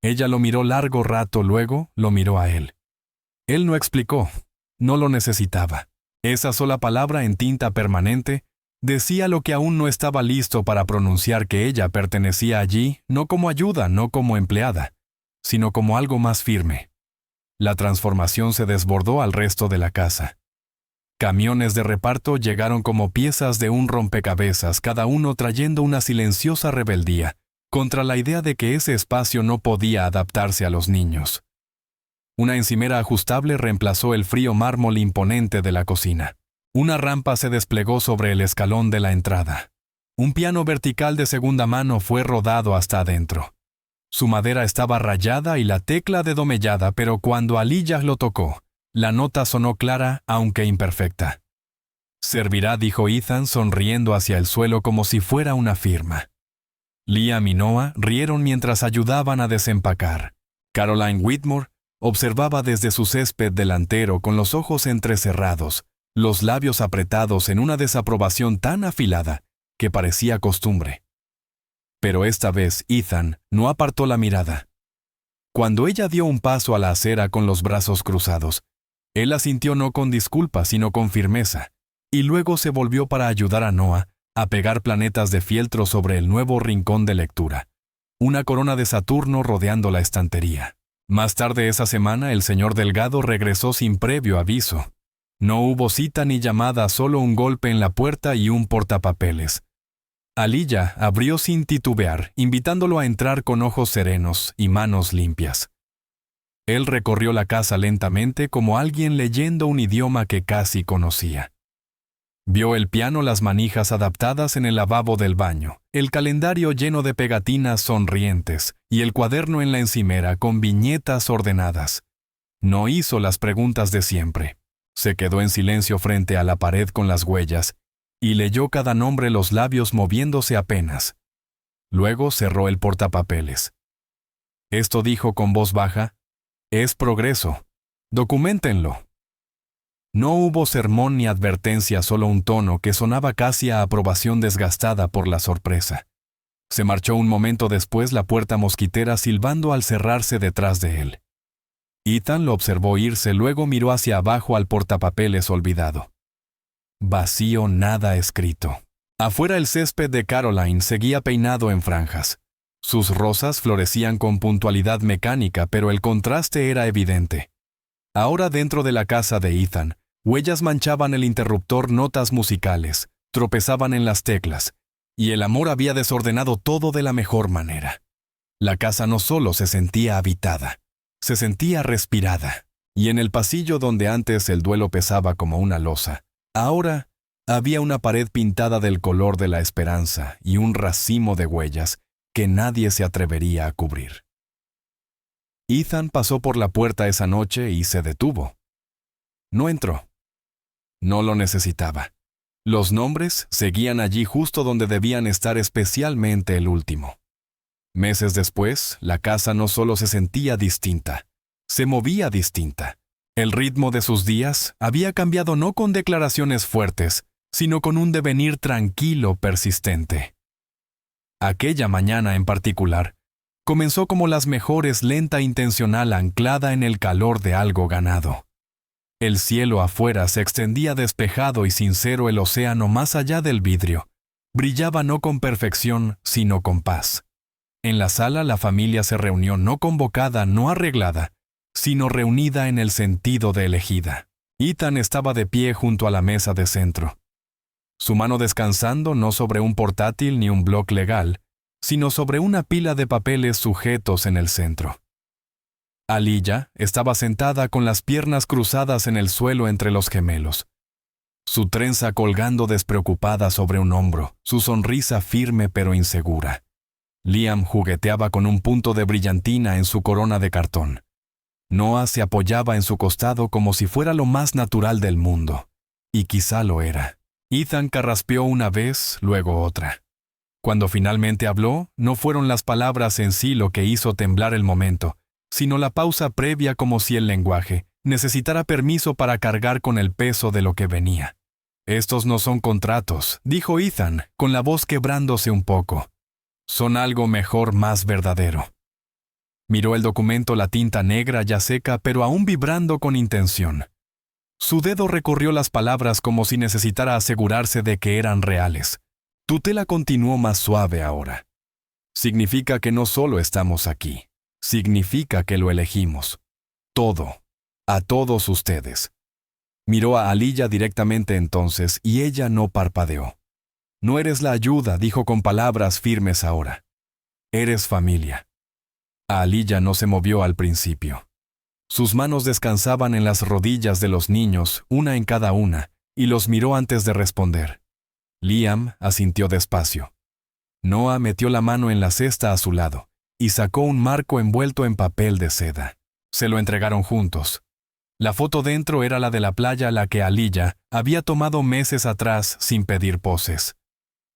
S1: Ella lo miró largo rato, luego lo miró a él. Él no explicó, no lo necesitaba. Esa sola palabra en tinta permanente decía lo que aún no estaba listo para pronunciar, que ella pertenecía allí, no como ayuda, no como empleada, sino como algo más firme. La transformación se desbordó al resto de la casa. Camiones de reparto llegaron como piezas de un rompecabezas, cada uno trayendo una silenciosa rebeldía contra la idea de que ese espacio no podía adaptarse a los niños. Una encimera ajustable reemplazó el frío mármol imponente de la cocina. Una rampa se desplegó sobre el escalón de la entrada. Un piano vertical de segunda mano fue rodado hasta adentro. Su madera estaba rayada y la tecla dedomellada, pero cuando Aliyah lo tocó, la nota sonó clara, aunque imperfecta. «Servirá», dijo Ethan, sonriendo hacia el suelo como si fuera una firma. Liam y Noah rieron mientras ayudaban a desempacar. Caroline Whitmore observaba desde su césped delantero con los ojos entrecerrados, los labios apretados en una desaprobación tan afilada que parecía costumbre. Pero esta vez Ethan no apartó la mirada. Cuando ella dio un paso a la acera con los brazos cruzados, él asintió no con disculpa, sino con firmeza, y luego se volvió para ayudar a Noah a pegar planetas de fieltro sobre el nuevo rincón de lectura, una corona de Saturno rodeando la estantería. Más tarde esa semana el señor Delgado regresó sin previo aviso. No hubo cita ni llamada, solo un golpe en la puerta y un portapapeles. Aliyah abrió sin titubear, invitándolo a entrar con ojos serenos y manos limpias. Él recorrió la casa lentamente como alguien leyendo un idioma que casi conocía. Vio el piano, las manijas adaptadas en el lavabo del baño, el calendario lleno de pegatinas sonrientes y el cuaderno en la encimera con viñetas ordenadas. No hizo las preguntas de siempre. Se quedó en silencio frente a la pared con las huellas y leyó cada nombre, los labios moviéndose apenas. Luego cerró el portapapeles. Esto dijo con voz baja: es progreso. Documéntenlo. No hubo sermón ni advertencia, solo un tono que sonaba casi a aprobación desgastada por la sorpresa. Se marchó un momento después, la puerta mosquitera silbando al cerrarse detrás de él. Ethan lo observó irse, luego miró hacia abajo al portapapeles olvidado. Vacío, nada escrito. Afuera el césped de Caroline seguía peinado en franjas. Sus rosas florecían con puntualidad mecánica, pero el contraste era evidente. Ahora dentro de la casa de Ethan, huellas manchaban el interruptor, notas musicales, tropezaban en las teclas, y el amor había desordenado todo de la mejor manera. La casa no solo se sentía habitada, se sentía respirada, y en el pasillo donde antes el duelo pesaba como una losa, ahora había una pared pintada del color de la esperanza y un racimo de huellas que nadie se atrevería a cubrir. Ethan pasó por la puerta esa noche y se detuvo. No entró. No lo necesitaba. Los nombres seguían allí justo donde debían estar, especialmente el último. Meses después, la casa no solo se sentía distinta, se movía distinta. El ritmo de sus días había cambiado, no con declaraciones fuertes, sino con un devenir tranquilo, persistente. Aquella mañana en particular, comenzó como las mejores, lenta, intencional, anclada en el calor de algo ganado. El cielo afuera se extendía despejado y sincero, el océano más allá del vidrio brillaba no con perfección, sino con paz. En la sala la familia se reunió, no convocada, no arreglada, sino reunida en el sentido de elegida. Ethan estaba de pie junto a la mesa de centro. Su mano descansando no sobre un portátil ni un bloc legal, sino sobre una pila de papeles sujetos en el centro. Aliyah estaba sentada con las piernas cruzadas en el suelo entre los gemelos. Su trenza colgando despreocupada sobre un hombro, su sonrisa firme pero insegura. Liam jugueteaba con un punto de brillantina en su corona de cartón. Noah se apoyaba en su costado como si fuera lo más natural del mundo, y quizá lo era. Ethan carraspeó una vez, luego otra. Cuando finalmente habló, no fueron las palabras en sí lo que hizo temblar el momento, sino la pausa previa, como si el lenguaje necesitara permiso para cargar con el peso de lo que venía. Estos no son contratos, dijo Ethan, con la voz quebrándose un poco. Son algo mejor, más verdadero. Miró el documento, la tinta negra ya seca, pero aún vibrando con intención. Su dedo recorrió las palabras como si necesitara asegurarse de que eran reales. Tutela continuó más suave ahora. Significa que no solo estamos aquí. Significa que lo elegimos. Todo. A todos ustedes. Miró a Aliyah directamente entonces y ella no parpadeó. No eres la ayuda, dijo con palabras firmes ahora. Eres familia. Aliyah no se movió al principio. Sus manos descansaban en las rodillas de los niños, una en cada una, y los miró antes de responder. Liam asintió despacio. Noah metió la mano en la cesta a su lado y sacó un marco envuelto en papel de seda. Se lo entregaron juntos. La foto dentro era la de la playa, la que Aliyah había tomado meses atrás sin pedir poses.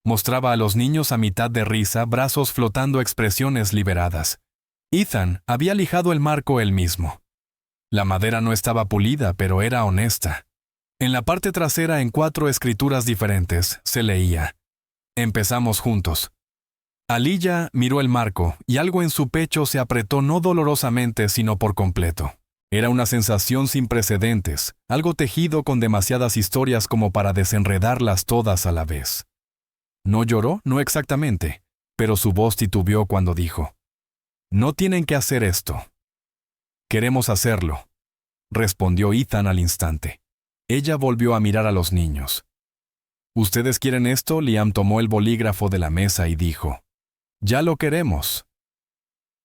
S1: Mostraba a los niños a mitad de risa, brazos flotando, expresiones liberadas. Ethan había lijado el marco él mismo. La madera no estaba pulida, pero era honesta. En la parte trasera, en 4 escrituras diferentes, se leía: Empezamos juntos. Aliyah miró el marco y algo en su pecho se apretó, no dolorosamente, sino por completo. Era una sensación sin precedentes, algo tejido con demasiadas historias como para desenredarlas todas a la vez. No lloró, no exactamente, pero su voz titubeó cuando dijo: No tienen que hacer esto. Queremos hacerlo, respondió Ethan al instante. Ella volvió a mirar a los niños. ¿Ustedes quieren esto? Liam tomó el bolígrafo de la mesa y dijo, «Ya lo queremos».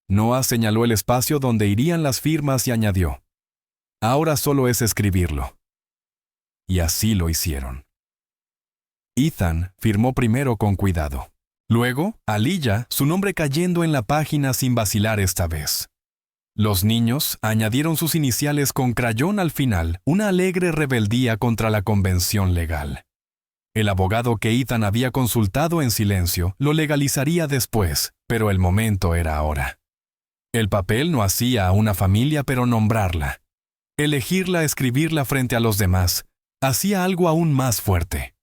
S1: Noah señaló el espacio donde irían las firmas y añadió, «Ahora solo es escribirlo». Y así lo hicieron. Ethan firmó primero con cuidado. Luego, Aliyah, su nombre cayendo en la página sin vacilar esta vez. Los niños añadieron sus iniciales con crayón al final, una alegre rebeldía contra la convención legal. El abogado que Ethan había consultado en silencio lo legalizaría después, pero el momento era ahora. El papel no hacía a una familia, pero nombrarla. Elegirla, escribirla frente a los demás, hacía algo aún más fuerte.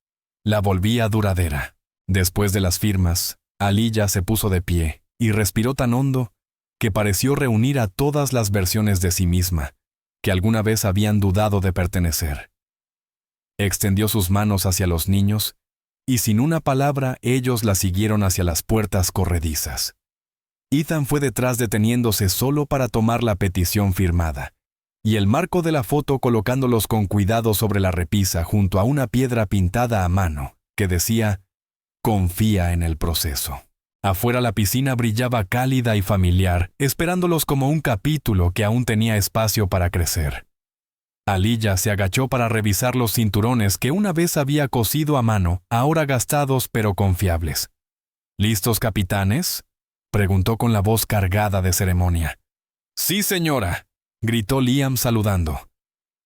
S1: La volvía duradera. Después de las firmas, Aliyah se puso de pie y respiró tan hondo que pareció reunir a todas las versiones de sí misma que alguna vez habían dudado de pertenecer. Extendió sus manos hacia los niños y sin una palabra ellos la siguieron hacia las puertas corredizas. Ethan fue detrás deteniéndose solo para tomar la petición firmada y el marco de la foto colocándolos con cuidado sobre la repisa junto a una piedra pintada a mano que decía «Confía en el proceso». Afuera la piscina brillaba cálida y familiar, esperándolos como un capítulo que aún tenía espacio para crecer. Aliyah se agachó para revisar los cinturones que una vez había cosido a mano, ahora gastados pero confiables. «¿Listos, capitanes?», preguntó con la voz cargada de ceremonia. «Sí, señora», gritó Liam saludando.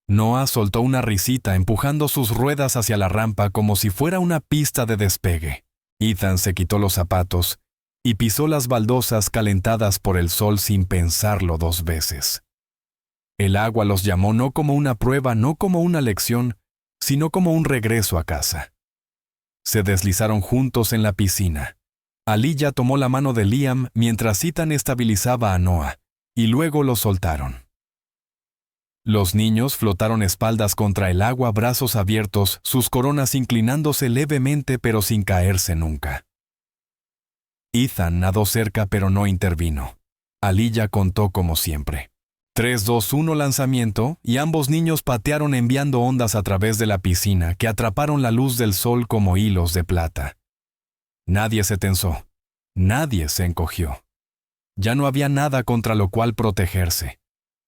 S1: Noah soltó una risita empujando sus ruedas hacia la rampa como si fuera una pista de despegue. Ethan se quitó los zapatos y pisó las baldosas calentadas por el sol sin pensarlo 2 veces. El agua los llamó no como una prueba, no como una lección, sino como un regreso a casa. Se deslizaron juntos en la piscina. Aliyah tomó la mano de Liam mientras Ethan estabilizaba a Noah, y luego lo soltaron. Los niños flotaron espaldas contra el agua, brazos abiertos, sus coronas inclinándose levemente pero sin caerse nunca. Ethan nadó cerca pero no intervino. Aliyah contó como siempre. 3, 2, 1 lanzamiento, y ambos niños patearon enviando ondas a través de la piscina que atraparon la luz del sol como hilos de plata. Nadie se tensó. Nadie se encogió. Ya no había nada contra lo cual protegerse.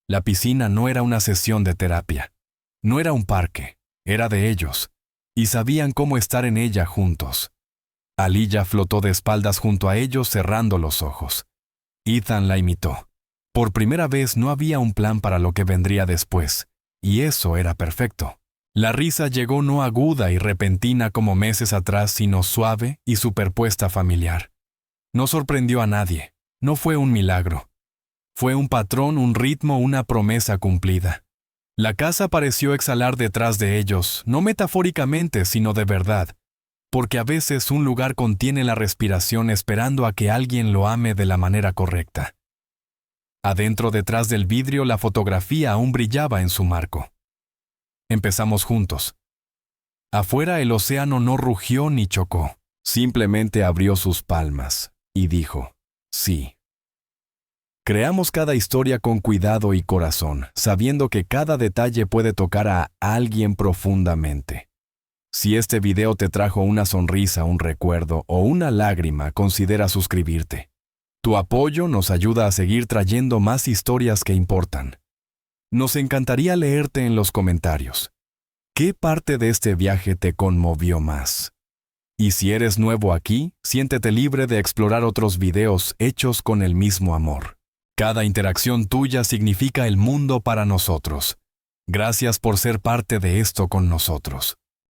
S1: La piscina no era una sesión de terapia. No era un parque. Era de ellos. Y sabían cómo estar en ella juntos. Aliyah flotó de espaldas junto a ellos cerrando los ojos. Ethan la imitó. Por primera vez no había un plan para lo que vendría después. Y eso era perfecto. La risa llegó no aguda y repentina como meses atrás, sino suave y superpuesta familiar. No sorprendió a nadie. No fue un milagro. Fue un patrón, un ritmo, una promesa cumplida. La casa pareció exhalar detrás de ellos, no metafóricamente, sino de verdad, porque a veces un lugar contiene la respiración esperando a que alguien lo ame de la manera correcta. Adentro, detrás del vidrio, la fotografía aún brillaba en su marco. Empezamos juntos. Afuera el océano no rugió ni chocó, simplemente abrió sus palmas y dijo, sí. Creamos cada historia con cuidado y corazón, sabiendo que cada detalle puede tocar a alguien profundamente. Si este video te trajo una sonrisa, un recuerdo o una lágrima, considera suscribirte. Tu apoyo nos ayuda a seguir trayendo más historias que importan. Nos encantaría leerte en los comentarios. ¿Qué parte de este viaje te conmovió más? Y si eres nuevo aquí, siéntete libre de explorar otros videos hechos con el mismo amor. Cada interacción tuya significa el mundo para nosotros. Gracias por ser parte de esto con nosotros.